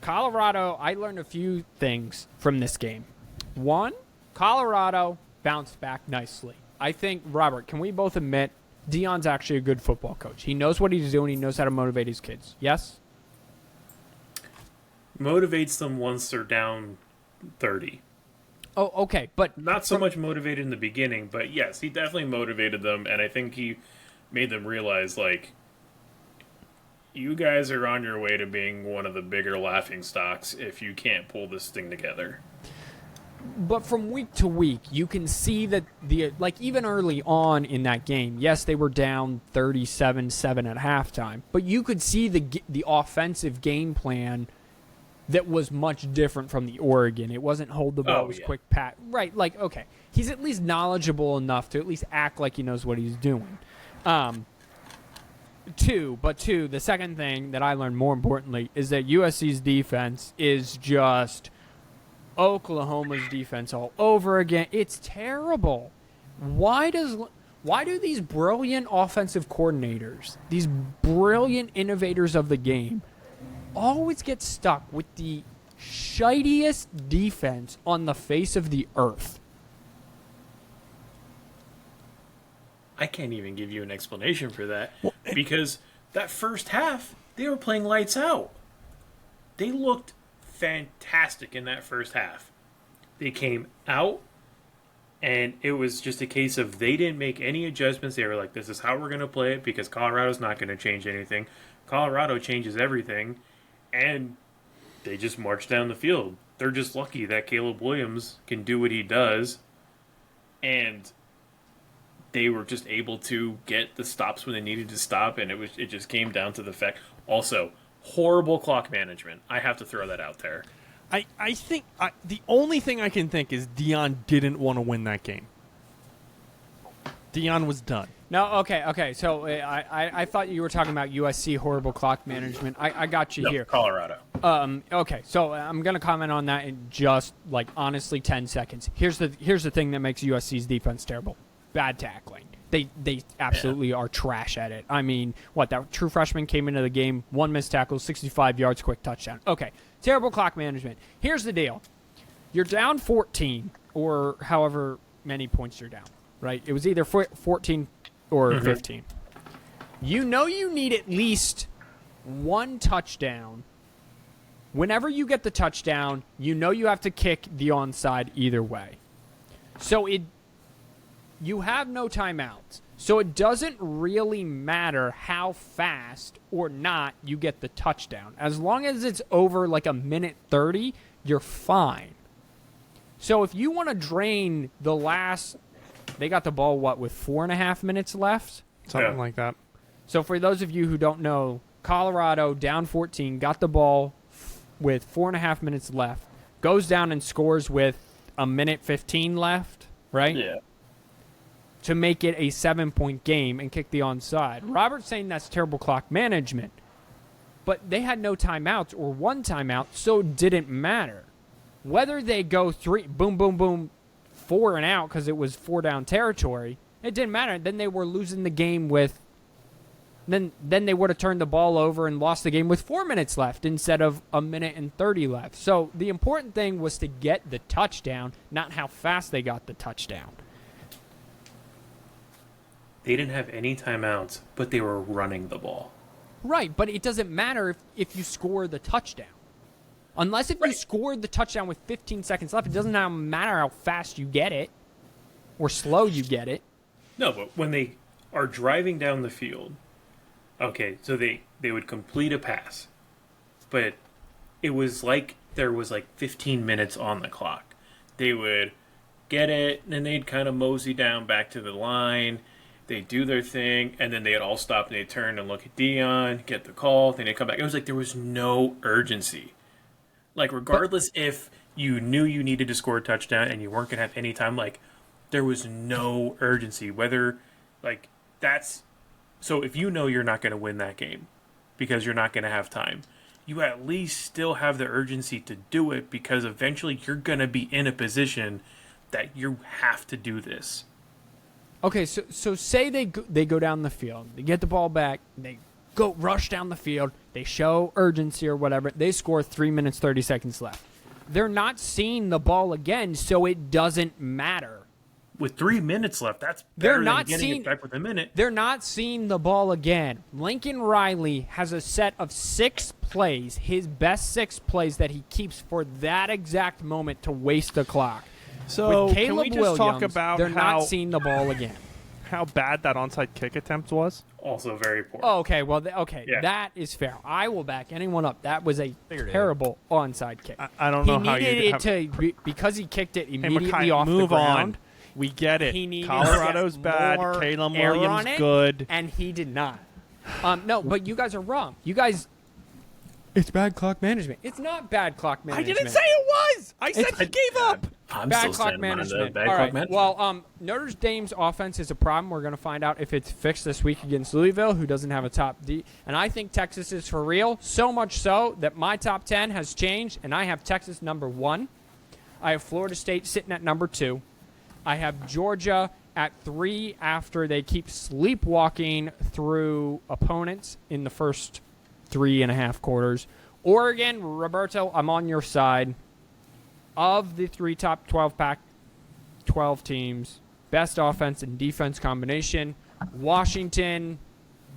Colorado, I learned a few things from this game. One, Colorado bounced back nicely. I think, Robert, can we both admit Deion's actually a good football coach? He knows what he's doing. He knows how to motivate his kids. Yes? Motivates them once they're down 30. Oh, okay, but Not so much motivated in the beginning, but yes, he definitely motivated them, and I think he made them realize, like, you guys are on your way to being one of the bigger laughing stocks if you can't pull this thing together. But from week to week, you can see that even early on in that game, yes, they were down 37-7 at halftime, but you could see the offensive game plan that was much different from the Oregon. It wasn't hold the ball, it was quick pat. Right, like, okay, he's at least knowledgeable enough to at least act like he knows what he's doing. Two, the second thing that I learned more importantly is that USC's defense is just Oklahoma's defense all over again. It's terrible. Why do these brilliant offensive coordinators, these brilliant innovators of the game, always get stuck with the shittiest defense on the face of the earth? I can't even give you an explanation for that because that first half, they were playing lights out. They looked fantastic in that first half. They came out, and it was just a case of they didn't make any adjustments. They were like, this is how we're going to play it because Colorado's not going to change anything. Colorado changes everything, and they just march down the field. They're just lucky that Caleb Williams can do what he does, and they were just able to get the stops when they needed to stop, and it just came down to the fact. Also, horrible clock management. I have to throw that out there. I think the only thing I can think is Deion didn't want to win that game. Deion was done. No, okay. So I thought you were talking about USC horrible clock management. I got you here. Colorado. Okay, so I'm gonna comment on that in just like honestly 10 seconds. Here's the thing that makes USC's defense terrible: bad tackling. They absolutely are trash at it. I mean, that true freshman came into the game, 1 missed tackle, 65 yards, quick touchdown. Okay, terrible clock management. Here's the deal: you're down 14 or however many points you're down. Right? It was either 14 or 15. You know you need at least one touchdown. Whenever you get the touchdown, you know you have to kick the onside either way. So you have no timeouts. So it doesn't really matter how fast or not you get the touchdown. As long as it's over like a minute 30, you're fine. So if you want to drain the last... They got the ball, with 4.5 minutes left? Something like that. So for those of you who don't know, Colorado, down 14, got the ball with 4.5 minutes left, goes down and scores with a minute 15 left, right? Yeah. To make it a 7-point game and kick the onside. Robert's saying that's terrible clock management. But they had no timeouts or one timeout, so it didn't matter. Whether they go 3, boom, boom, boom, 4 and out because it was 4 down territory, it didn't matter. Then they were losing the game with... Then they would have turned the ball over and lost the game with 4 minutes left instead of a minute and 30 left. So the important thing was to get the touchdown, not how fast they got the touchdown. They didn't have any timeouts, but they were running the ball. Right, but it doesn't matter if you score the touchdown. Unless if you scored the touchdown with 15 seconds left, it doesn't matter how fast you get it or slow you get it. No, but when they are driving down the field, okay, so they would complete a pass, but it was like there was like 15 minutes on the clock. They would get it, and then they'd kind of mosey down back to the line. They'd do their thing, and then they'd all stop and they'd turn and look at Dion, get the call, then they'd come back. It was like there was no urgency. Like, regardless if you knew you needed to score a touchdown and you weren't going to have any time, like, there was no urgency. Whether, like, that's... So if you know you're not going to win that game because you're not going to have time, you at least still have the urgency to do it because eventually you're going to be in a position that you have to do this. Okay, so say they go down the field, they get the ball back, they go rush down the field, they show urgency or whatever, they score 3 minutes 30 seconds left. They're not seeing the ball again, so it doesn't matter. With 3 minutes left, that's better than getting it back with a minute. They're not seeing the ball again. Lincoln Riley has a set of 6 plays, his best 6 plays that he keeps for that exact moment to waste the clock. So With Caleb can we just Williams, talk about they're how, not seeing the ball again. how bad that onside kick attempt was? Also very poor. Oh, okay, well, Yeah. that is fair. I will back anyone up. That was a terrible onside kick. I don't know he how you needed have, it to because he kicked it Hey, immediately Makai, off move the ground. on. We get it. He needed Colorado's to get bad. more Caleb air Williams on it, good. and he did not. No, but you guys are wrong. You guys, it's bad clock management. It's not bad clock I management. didn't say it was. I said he gave up. I'm Bad still clock standing behind the management. bad All clock right. management. Well, Notre Dame's offense is a problem. We're going to find out if it's fixed this week against Louisville, who doesn't have a top D. And I think Texas is for real, so much so that my top 10 has changed, and I have Texas number 1. I have Florida State sitting at number 2. I have Georgia at 3 after they keep sleepwalking through opponents in the first 3.5 quarters. Oregon, Roberto, I'm on your side. Of the 3 top 12 Pac-12 teams, best offense and defense combination. Washington,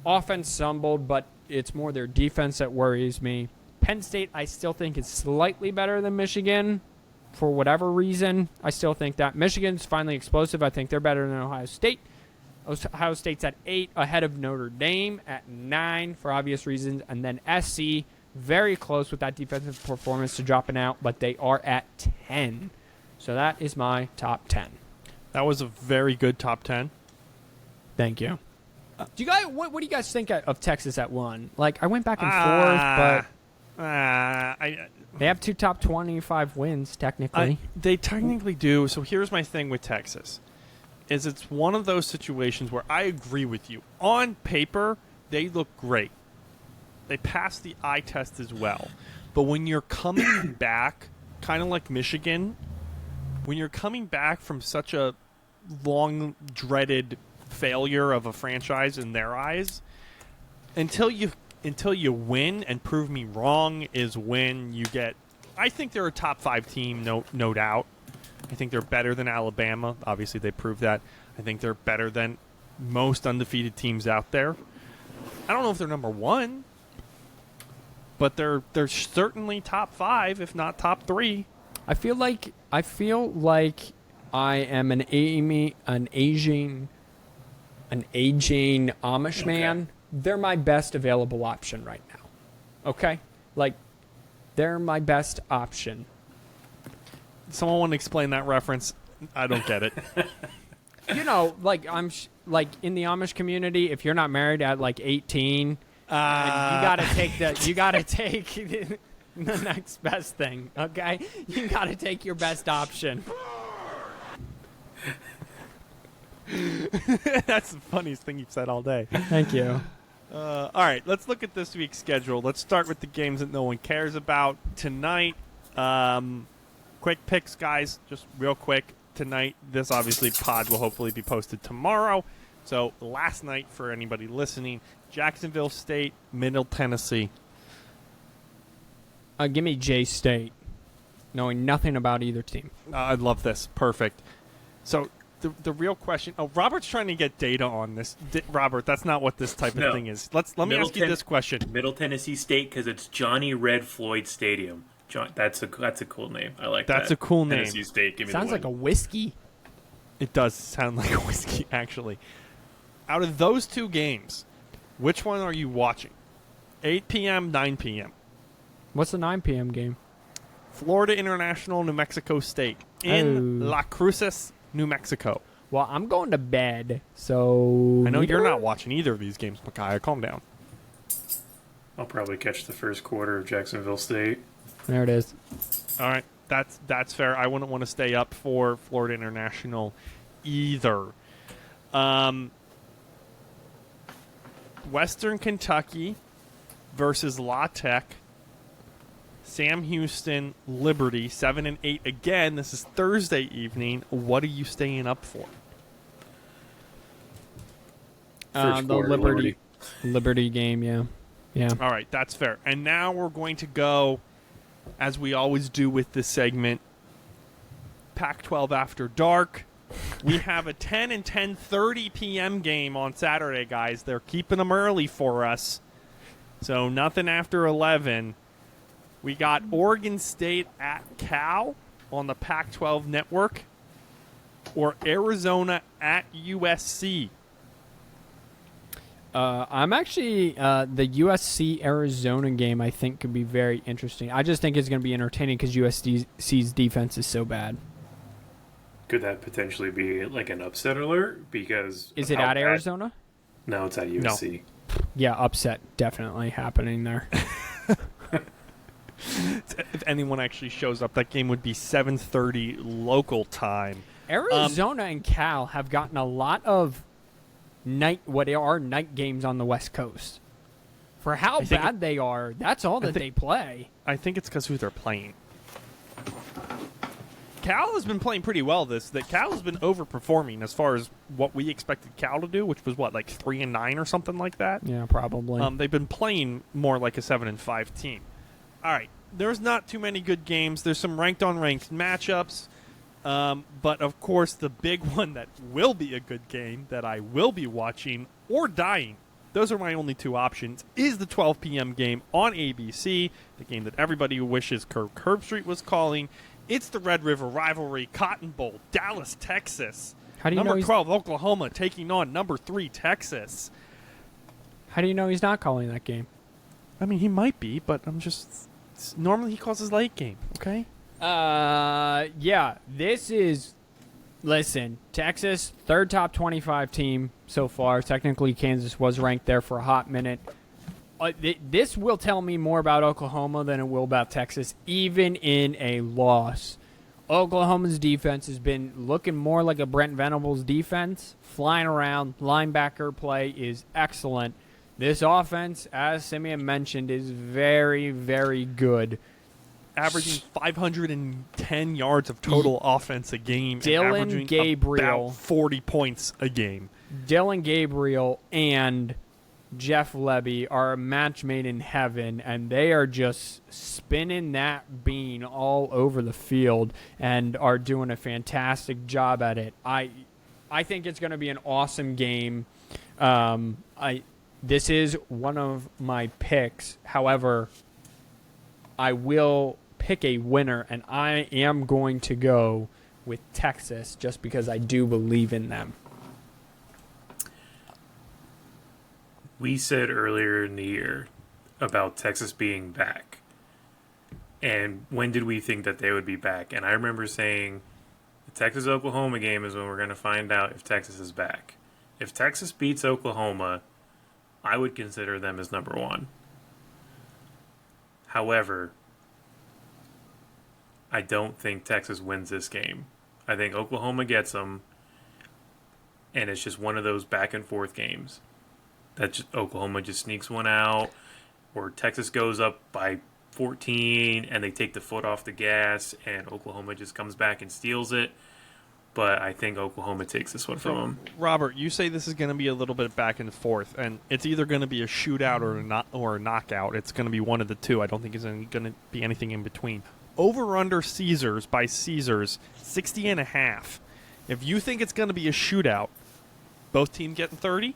offense stumbled, but it's more their defense that worries me. Penn State, I still think is slightly better than Michigan for whatever reason. I still think that Michigan's finally explosive. I think they're better than Ohio State. Ohio State's at 8, ahead of Notre Dame at 9 for obvious reasons, and then SC very close with that defensive performance to dropping out, but they are at 10. So that is my top 10. That was a very good top 10. Thank you. Do you guys? What do you guys think of Texas at 1? Like, I went back and forth, but they have 2 top 25 wins technically. They technically do. So here's my thing with Texas. Is it's one of those situations where I agree with you. On paper, they look great. They pass the eye test as well. But when you're coming back, kind of like Michigan, when you're coming back from such a long dreaded failure of a franchise in their eyes, until you win and prove me wrong is when you get. I think they're a top 5 team, no doubt. I think they're better than Alabama. Obviously, they proved that. I think they're better than most undefeated teams out there. I don't know if they're number 1. But they're certainly top 5, if not top 3. I feel like I am an aging Amish man. They're my best available option right now. Okay? Like, they're my best option. Someone want to explain that reference? I don't get it. You know, like like in the Amish community, if you're not married at like 18, you gotta take the next best thing. Okay, you gotta take your best option. That's the funniest thing you've said all day. Thank you. All right, let's look at this week's schedule. Let's start with the games that no one cares about tonight. Quick picks, guys, just real quick. Tonight, this obviously pod will hopefully be posted tomorrow. So last night, for anybody listening, Jacksonville State, Middle Tennessee. Give me J-State, knowing nothing about either team. I love this. Perfect. So the real question. Oh, Robert's trying to get data on this. Robert, that's not what this type of No. thing is. Let me ask you this question. Middle Tennessee State, because it's Johnny Red Floyd Stadium. That's a cool name. I like that. That's a cool name. Tennessee State. Give me Sounds the like a win. whiskey. It does sound like a whiskey, actually. Out of those two games, which one are you watching? 8 p.m., 9 p.m. What's the 9 p.m. game? Florida International, New Mexico State in Oh. La Cruces, New Mexico. Well, I'm going to bed, so I know you're neither- not watching either of these games, Micaiah. Calm down. I'll probably catch the first quarter of Jacksonville State. There it is. All right, that's fair. I wouldn't want to stay up for Florida International either. Western Kentucky versus La Tech. Sam Houston, Liberty, 7 and 8 again. This is Thursday evening. What are you staying up for? First The quarter, Liberty game, yeah. All right, that's fair. And now we're going to go, as we always do with this segment, Pac-12 After Dark. We have a 10 and 10:30 p.m. game on Saturday, guys. They're keeping them early for us. So nothing after 11. We got Oregon State at Cal on the Pac-12 network, or Arizona at USC. I'm actually the USC Arizona game. I think could be very interesting. I just think it's going to be entertaining because USC's defense is so bad. Could that potentially be like an upset alert? Because Is of it how at bad- Arizona? No, it's at USC. Yeah, upset definitely happening there. If anyone actually shows up, that game would be 7:30 local time. Arizona and Cal have gotten a lot of night games on the West Coast. For how think bad they are, that's all that they play. I think it's because who they're playing. Cal has been playing pretty well. Cal has been overperforming as far as what we expected Cal to do, which was 3 and 9 or something like that. Yeah, probably. They've been playing more like a 7 and 5 team. All right, there's not too many good games. There's some ranked on ranked matchups, but of course the big one that will be a good game that I will be watching or dying. Those are my only two options. Is the 12 p.m. game on ABC, the game that everybody wishes Kirk Herbstreit was calling. It's the Red River Rivalry Cotton Bowl, Dallas, Texas. How do you number know he's- 12 Oklahoma taking on number 3 Texas. How do you know he's not calling that game? I mean, he might be, but I'm just normally he calls his late game. Okay. Yeah, this is. Listen, Texas, third top 25 team so far. Technically, Kansas was ranked there for a hot minute. This will tell me more about Oklahoma than it will about Texas, even in a loss. Oklahoma's defense has been looking more like a Brent Venables defense, flying around. Linebacker play is excellent. This offense, as Simeon mentioned, is very, very good. Averaging 510 yards of total offense a game. Dylan and averaging Gabriel. about 40 points a game. Dylan Gabriel and Jeff Lebby are a match made in heaven, and they are just spinning that bean all over the field and are doing a fantastic job at it. I think it's going to be an awesome game. This is one of my picks. However, I will pick a winner, and I am going to go with Texas just because I do believe in them. We said earlier in the year about Texas being back. And when did we think that they would be back? And I remember saying the Texas-Oklahoma game is when we're going to find out if Texas is back. If Texas beats Oklahoma, I would consider them as number one. However, I don't think Texas wins this game. I think Oklahoma gets them, and it's just one of those back and forth games. Oklahoma just sneaks one out, or Texas goes up by 14 and they take the foot off the gas, and Oklahoma just comes back and steals it. But I think Oklahoma takes this one from them. Robert, you say this is going to be a little bit back and forth, and it's either going to be a shootout or a knockout. It's going to be one of the two. I don't think it's going to be anything in between. Over under Caesars by Caesars, 60.5. If you think it's going to be a shootout, both teams getting 30?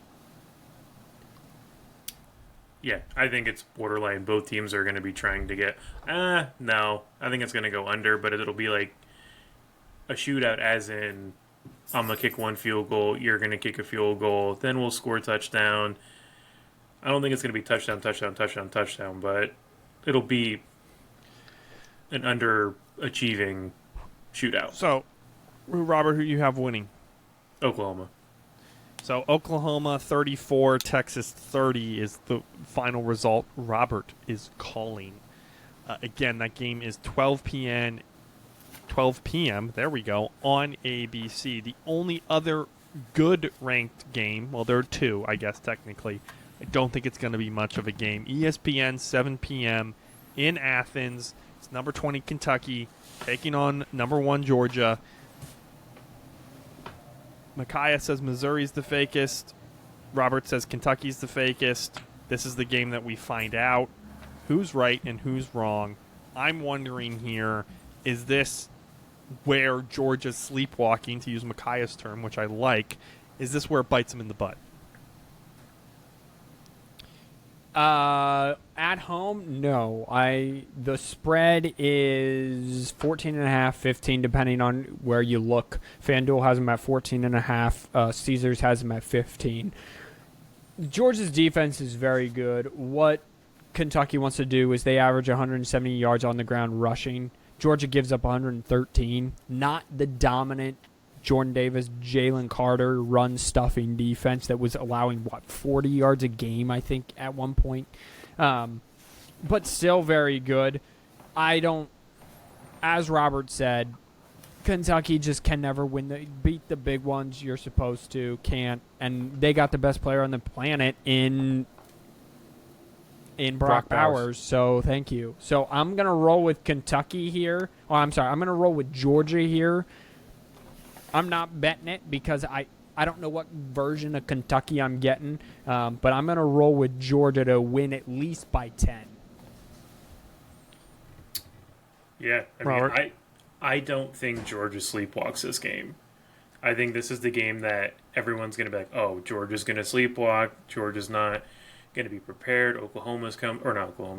Yeah, I think it's borderline. Both teams are going to be trying to get. No, I think it's going to go under, but it'll be like a shootout, as in I'm gonna kick one field goal, you're gonna kick a field goal, then we'll score a touchdown. I don't think it's gonna be touchdown, touchdown, touchdown, touchdown, but it'll be an underachieving shootout. So, Robert, who you have winning? Oklahoma. So Oklahoma 34, Texas 30 is the final result. Robert is calling. Again, that game is 12 p.m. There we go, on ABC. The only other good ranked game, well, there are two, I guess, technically. I don't think it's going to be much of a game. ESPN, 7 p.m. in Athens. It's number 20 Kentucky taking on number 1 Georgia. Micaiah says Missouri's the fakest. Robert says Kentucky's the fakest. This is the game that we find out who's right and who's wrong. I'm wondering here, is this where Georgia's sleepwalking, to use Micaiah's term, which I like, is this where it bites them in the butt? At home, no. The spread is 14.5, 15, depending on where you look. FanDuel has them at 14.5. Caesars has them at 15. Georgia's defense is very good. What Kentucky wants to do is they average 170 yards on the ground rushing. Georgia gives up 113. Not the dominant Jordan Davis, Jalen Carter run-stuffing defense that was allowing, 40 yards a game, I think, at one point. But still very good. As Robert said, Kentucky just can never beat the big ones. You're supposed to, can't. And they got the best player on the planet in Brock Bowers, so thank you. So I'm going to roll with Kentucky here. Oh, I'm sorry. I'm going to roll with Georgia here. I'm not betting it because I don't know what version of Kentucky I'm getting, but I'm going to roll with Georgia to win at least by 10. Yeah, Robert? I don't think Georgia sleepwalks this game. I think this is the game that everyone's going to be like, oh, Georgia's going to sleepwalk. Georgia's not going to be prepared.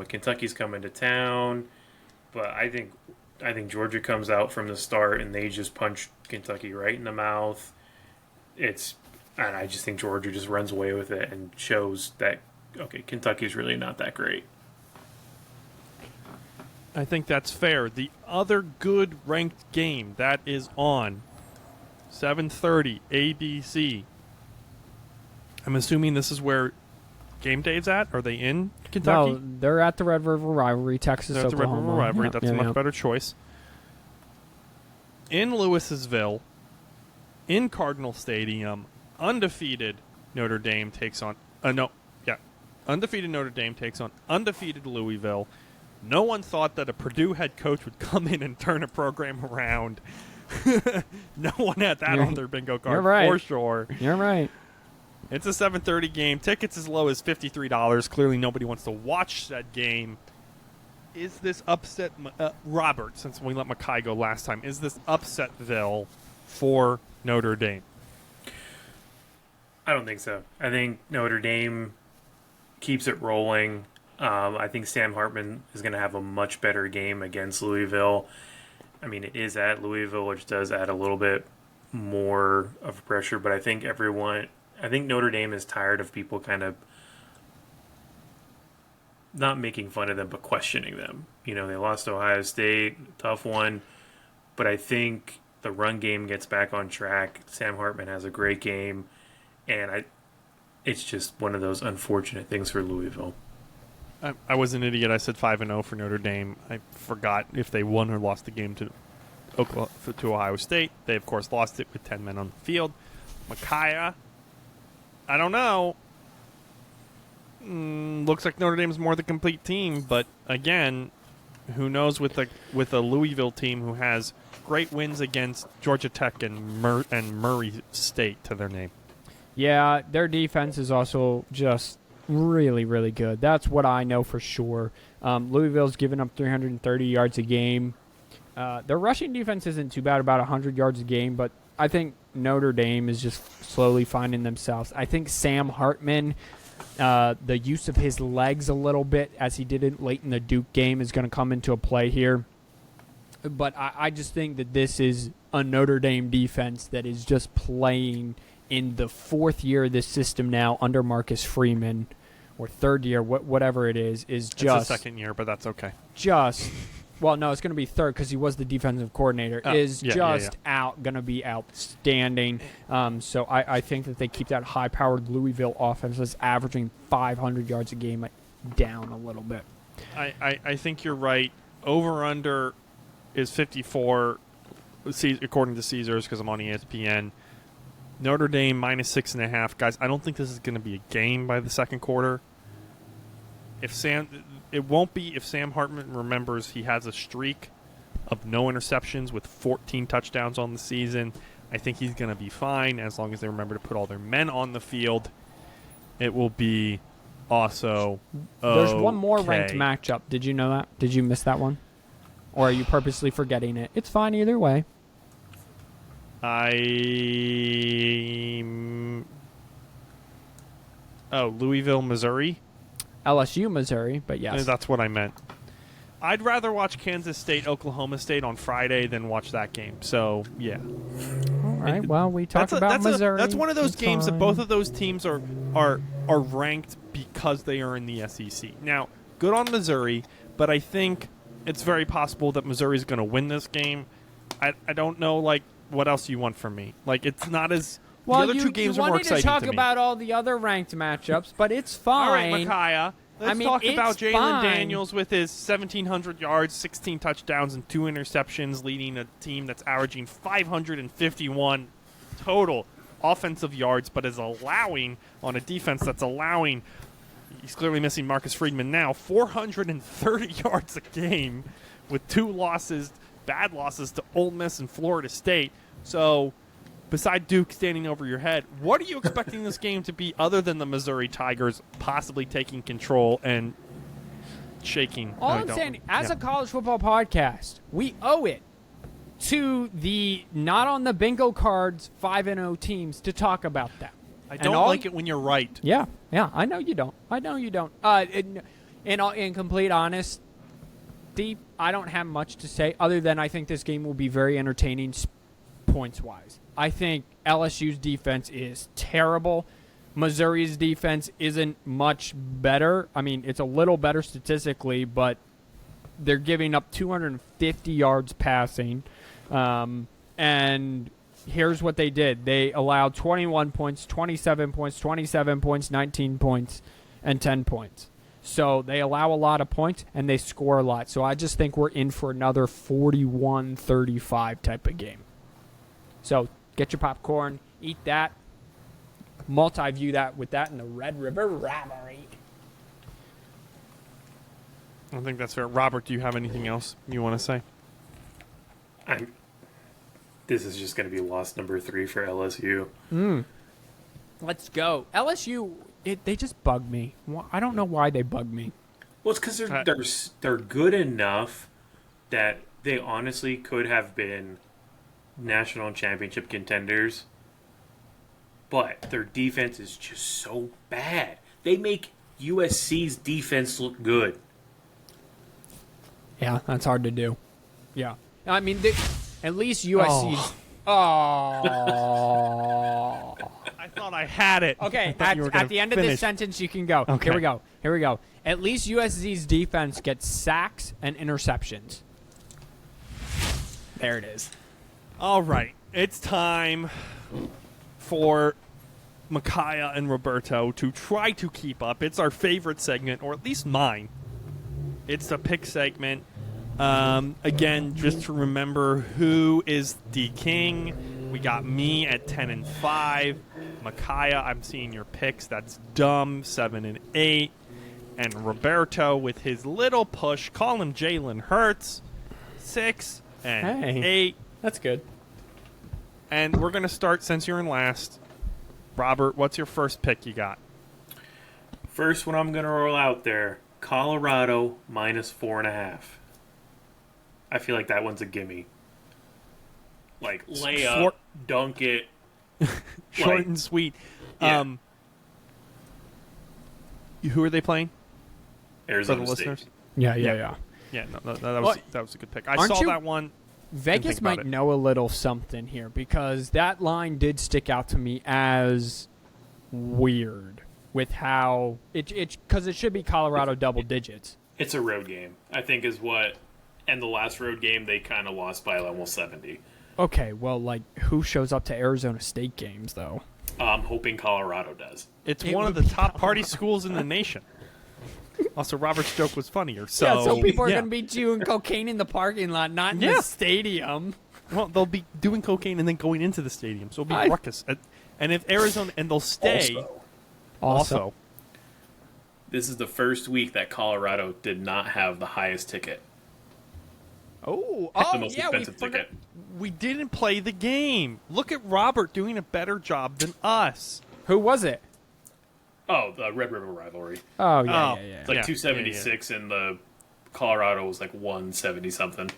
Kentucky's coming to town. But I think Georgia comes out from the start and they just punch Kentucky right in the mouth. And I just think Georgia just runs away with it and shows that, okay, Kentucky's really not that great. I think that's fair. The other good ranked game that is on 7:30 ABC. I'm assuming this is where game day's at. Are they in Kentucky? No, they're at the Red River Rivalry, Texas, They're at the Red Oklahoma. River Rivalry. Yep, That's a much better choice. In Louisville, in Cardinal Stadium, undefeated Notre Dame takes on undefeated Notre Dame takes on undefeated Louisville. No one thought that a Purdue head coach would come in and turn a program around. No one had that on their bingo card for sure. You're right. It's a 7:30 game. Tickets as low as $53. Clearly nobody wants to watch that game. Is this upset, Robert, since we let Mackay go last time, is this Upsetville for Notre Dame? I don't think so. I think Notre Dame keeps it rolling. I think Sam Hartman is going to have a much better game against Louisville. I mean, it is at Louisville, which does add a little bit more of pressure, but I think Notre Dame is tired of people kind of not making fun of them, but questioning them. You know, they lost to Ohio State, tough one, but I think the run game gets back on track. Sam Hartman has a great game, and it's just one of those unfortunate things for Louisville. I was an idiot. I said 5-0 for Notre Dame. I forgot if they won or lost the game to Ohio State. They, of course, lost it with 10 men on the field. Micaiah, I don't know. Looks like Notre Dame's more the complete team, but again, who knows with a Louisville team who has great wins against Georgia Tech and Murray State to their name. Yeah, their defense is also just really, really good. That's what I know for sure. Louisville's given up 330 yards a game. Their rushing defense isn't too bad, about 100 yards a game, but I think Notre Dame is just slowly finding themselves. I think Sam Hartman, the use of his legs a little bit as he did it late in the Duke game is going to come into a play here. But I just think that this is a Notre Dame defense that is just playing in the fourth year of this system now under Marcus Freeman, or third year, whatever it is just... It's the second year, but that's okay. Well, no, it's going to be third because he was the defensive coordinator. Going to be outstanding. So I think that they keep that high-powered Louisville offense that's averaging 500 yards a game down a little bit. I think you're right. Over-under is 54, according to Caesars, because I'm on ESPN. Notre Dame minus 6.5. Guys, I don't think this is going to be a game by the second quarter. It won't be if Sam Hartman remembers he has a streak of no interceptions with 14 touchdowns on the season. I think he's going to be fine as long as they remember to put all their men on the field. It will be also There's one more ranked matchup. Did you know that? Did you miss that one? Or are you purposely forgetting it? It's fine either way. Louisville, Missouri? LSU, Missouri, but yes. That's what I meant. I'd rather watch Kansas State, Oklahoma State on Friday than watch that game. So, yeah. All right, well, we talked about Missouri. That's one of those games that both of those teams are ranked because they are in the SEC. Now, good on Missouri, but I think it's very possible that Missouri is going to win this game. I don't know, what else you want from me. It's not as... Well, the other two games are more exciting to me. You wanted to talk about all the other ranked matchups, but it's fine. All right, Micaiah. Let's talk about Jalen Daniels with his 1,700 yards, 16 touchdowns, and 2 interceptions, leading a team that's averaging 551 total offensive yards, but is allowing, on a defense that's allowing, he's clearly missing Marcus Freeman now, 430 yards a game with 2 losses, bad losses to Ole Miss and Florida State. So... beside Duke standing over your head, what are you expecting this game to be other than the Missouri Tigers possibly taking control and shaking? All I'm saying, as a college football podcast, we owe it to the not on the bingo cards 5-0 teams to talk about that. I don't like it when you're right. Yeah, I know you don't. In complete honesty, I don't have much to say other than I think this game will be very entertaining points-wise. I think LSU's defense is terrible. Missouri's defense isn't much better. I mean, it's a little better statistically, but they're giving up 250 yards passing. And here's what they did. They allowed 21 points, 27 points, 27 points, 19 points, and 10 points. So they allow a lot of points, and they score a lot. So I just think we're in for another 41-35 type of game. So get your popcorn, eat that, multi-view that with that in the Red River Rivalry. I think that's fair. Robert, do you have anything else you want to say? This is just going to be loss number 3 for LSU. Let's go. LSU, they just bug me. I don't know why they bug me. Well, it's because they're good enough that they honestly could have been national championship contenders, but their defense is just so bad. They make USC's defense look good. Yeah, that's hard to do. Yeah. I mean, at least USC's... Oh. I thought I had it. Okay, at the end of this sentence, you can go. Okay. Here we go. At least USC's defense gets sacks and interceptions. There it is. All right, it's time for Micaiah and Roberto to try to keep up. It's our favorite segment, or at least mine. It's the pick segment. Again, just to remember who is the king. We got me at 10-5. Micaiah, I'm seeing your picks. That's dumb, 7-8. And Roberto with his little push. Call him Jalen Hurts, 6-8. That's good. And we're going to start, since you're in last. Robert, what's your first pick you got? First one I'm going to roll out there, Colorado minus 4.5. I feel like that one's a gimme. Lay up. dunk it. Short Like, and sweet. yeah. Who are they playing? For Arizona the State. listeners? Yeah. Yeah, no, that Well, was a good pick. I aren't saw you- that one. Vegas think about might it. know a little something here because that line did stick out to me as weird with how because it should be Colorado double digits. It's a road game, I think, is what. And the last road game, they kind of lost by almost 70. Okay, well, like who shows up to Arizona State games though? I'm hoping Colorado does. It's It one of would the be top party schools in the nation. Also, Robert's joke was funnier. So, so people are yeah. going to be doing cocaine in the parking lot, not in Yeah. the stadium. Well, they'll be doing cocaine and then going into the stadium, so it'll be I- ruckus. And if Arizona and they'll stay also. This is the first week that Colorado did not have the highest ticket, Oh, the most yeah, we expensive forgot. ticket. We didn't play the game. Look at Robert doing a better job than us. Who was it? Oh, the Red River rivalry. Oh, yeah, Oh. yeah, It's like Yeah, 276, and the Colorado was like 170 something.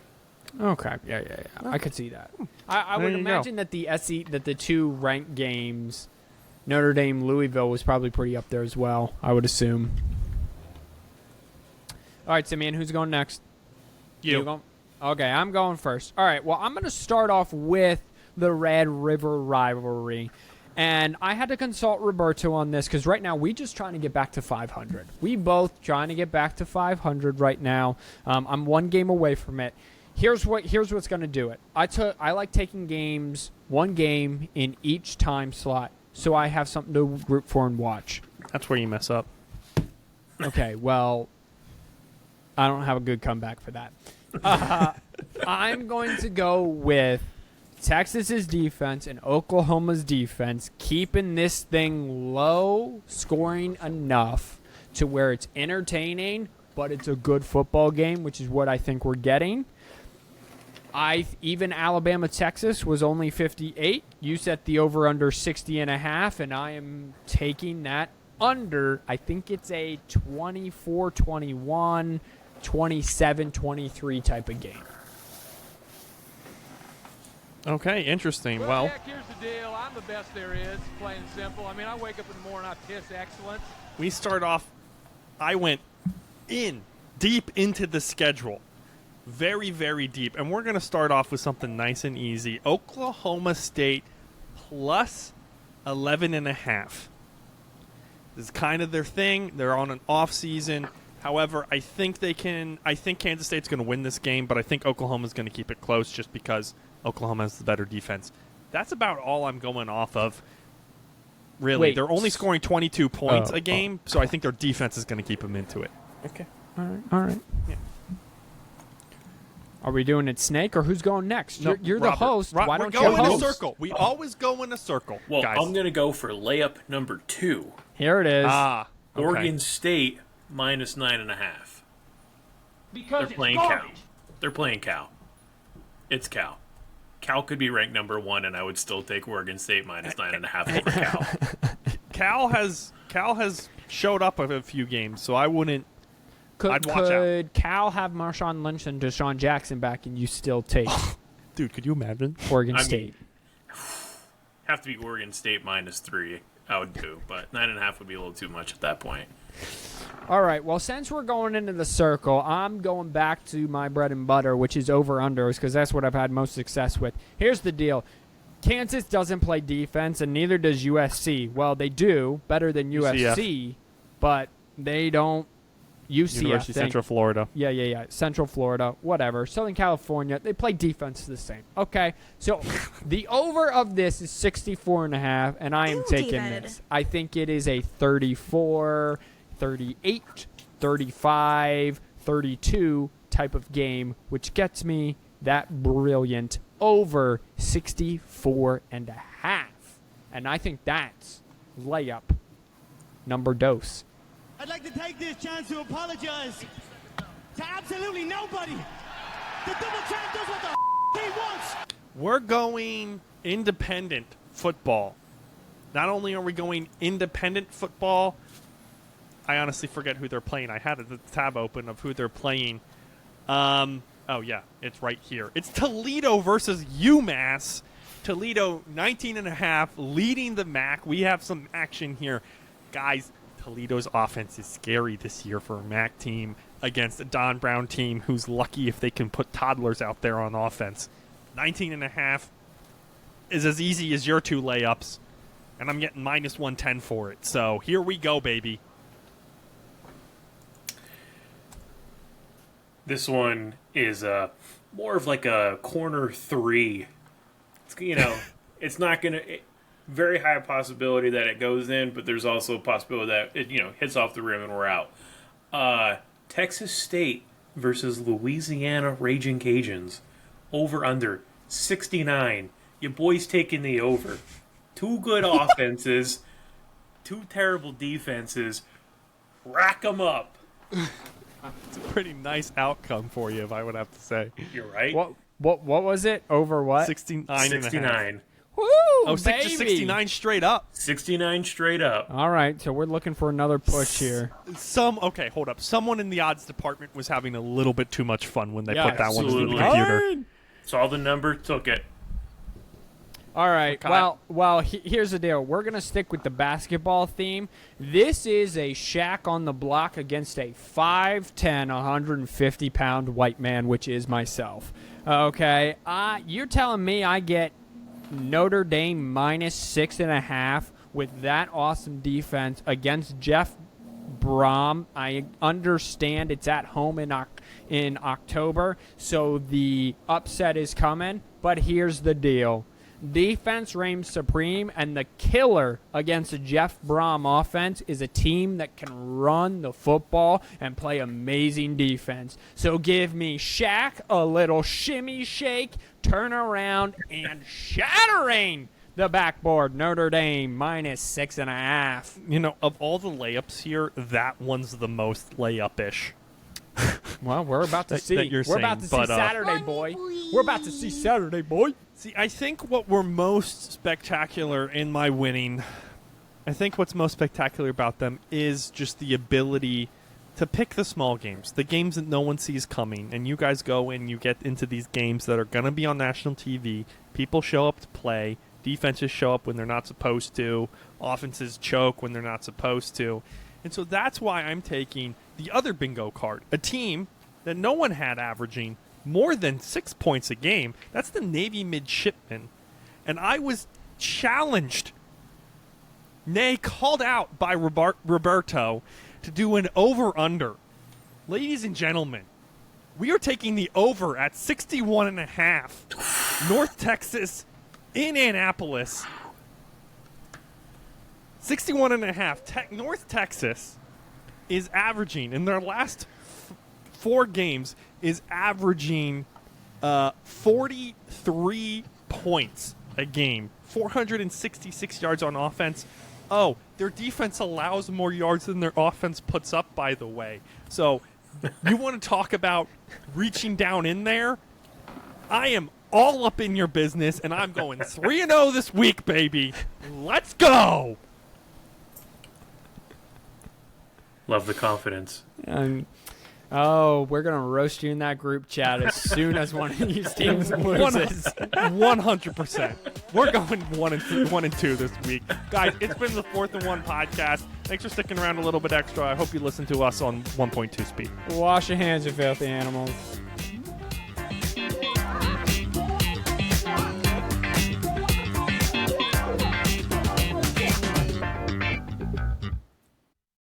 yeah. Okay, yeah. I could see that. I There would you imagine that the two ranked games, Notre Dame, Louisville, was probably pretty up there as well. I would assume. All right, Simeon, who's going next? You. going? Okay, I'm going first. All right, well, I'm going to start off with the Red River rivalry. And I had to consult Roberto on this because right now we just trying to get back to 500. We both trying to get back to 500 right now. I'm one game away from it. Here's what's going to do it. I like taking games, one game in each time slot, so I have something to root for and watch. That's where you mess up. Okay, well, I don't have a good comeback for that. I'm going to go with Texas's defense and Oklahoma's defense, keeping this thing low, scoring enough to where it's entertaining, but it's a good football game, which is what I think we're getting. Even Alabama, Texas was only 58. You set the over under 60.5, and I am taking that under. I think it's a 24-21, 27-23 type of game. Okay, interesting. Well, Heck, here's the deal. I'm the best there is, plain and simple. I mean, I wake up in the morning, I piss excellence. we start off. I went deep into the schedule. Very, very deep. And we're going to start off with something nice and easy. Oklahoma State plus 11.5. This is kind of their thing. They're on an off season. However, I think Kansas State's going to win this game, but I think Oklahoma's going to keep it close just because Oklahoma has the better defense. That's about all I'm going off of. Really, Wait. they're only scoring 22 points a game, so I think their defense is going to keep them into it. Okay. All right. Yeah. Are we doing it snake or who's going next? No, You're the Robert. host. Why We're don't you going in a host? circle. We always go in a circle, Well, guys. I'm going to go for layup number 2. Here it is. okay. Oregon State minus 9.5. Because They're playing Cal. They're playing Cal. It's Cal. Cal could be ranked number 1, and I would still take Oregon State minus 9.5 over Cal. Cal has showed up a few games, so I wouldn't. I'd watch out. Could Cal have Marshawn Lynch and Deshaun Jackson back and you still take Dude, could you imagine? Oregon I mean, State? Have to be Oregon State minus 3. I would do, but 9.5 would be a little too much at that point. All right. Well, since we're going into the circle, I'm going back to my bread and butter, which is over-unders, because that's what I've had most success with. Here's the deal. Kansas doesn't play defense, and neither does USC. Well, they do, better than USC, but they don't. UCF, University of Central Florida. Yeah. Central Florida, whatever. Southern California, they play defense the same. Okay, so the over of this is 64.5, and I am Ooh, taking David. this. I think it is a 34, 38, 35, 32 type of game, which gets me that brilliant over 64.5. And I think that's layup number dose. I'd like to take this chance to apologize to absolutely nobody. The double champ does what the he wants. We're going independent football. Not only are we going independent football, I honestly forget who they're playing. I had the tab open of who they're playing. Oh, yeah, it's right here. It's Toledo versus UMass. Toledo 19.5, leading the MAC. We have some action here. Guys, Toledo's offense is scary this year for a MAC team against a Don Brown team who's lucky if they can put toddlers out there on offense. 19.5 is as easy as your 2 layups, and I'm getting minus 110 for it. So here we go, baby. This one is more of like a corner 3. It's, it's not going to... Very high possibility that it goes in, but there's also a possibility that it, hits off the rim and we're out. Texas State versus Louisiana Raging Cajuns. Over under 69. Your boy's taking the over. 2 good offenses, 2 terrible defenses. Rack them up. It's a pretty nice outcome for you, if I would have to say. You're right. What was it? Over what? 69. Woo, Oh, baby. 69 straight up. 69 straight up. All right, so we're looking for another push here. Okay, hold up. Someone in the odds department was having a little bit too much fun when they Yeah, put that one in absolutely. the computer. Saw the number, took it. All right. Okay. Well. Here's the deal. We're gonna stick with the basketball theme. This is a Shaq on the block against a 5'10", 150-pound white man, which is myself. Okay. You're telling me I get Notre Dame minus 6.5 with that awesome defense against Jeff Brom. I understand it's at home in October, so the upset is coming. But here's the deal. Defense reigns supreme, and the killer against a Jeff Brom offense is a team that can run the football and play amazing defense. So give me Shaq, a little shimmy shake, turn around, and shattering the backboard. Notre Dame minus 6.5. Of all the layups here, that one's the most layup-ish. Well, we're about to see. that you're We're about to saying, see but, Saturday, boy. We're about to see Saturday, boy. See, I think what we're most spectacular in my winning, I think what's most spectacular about them is just the ability to pick the small games, the games that no one sees coming, and you guys go and you get into these games that are going to be on national TV. People show up to play. Defenses show up when they're not supposed to. Offenses choke when they're not supposed to. And so that's why I'm taking the other bingo card, a team that no one had averaging more than 6 points a game. That's the Navy midshipmen. And I was challenged, nay, called out by Roberto to do an over-under. Ladies and gentlemen, we are taking the over at 61.5. North Texas in Annapolis. 61.5. North Texas is averaging, in their last 4 games, is averaging 43 points a game. 466 yards on offense. Oh, their defense allows more yards than their offense puts up, by the way. So, you want to talk about reaching down in there? I am all up in your business, and I'm going 3-0 this week, baby. Let's go! Love the confidence. Oh, we're going to roast you in that group chat as soon as one of these teams loses. 100%. We're going 1 and 2 this week. Guys, it's been the 4th&1 podcast. Thanks for sticking around a little bit extra. I hope you listen to us on 1.2 speed. Wash your hands, you filthy animals.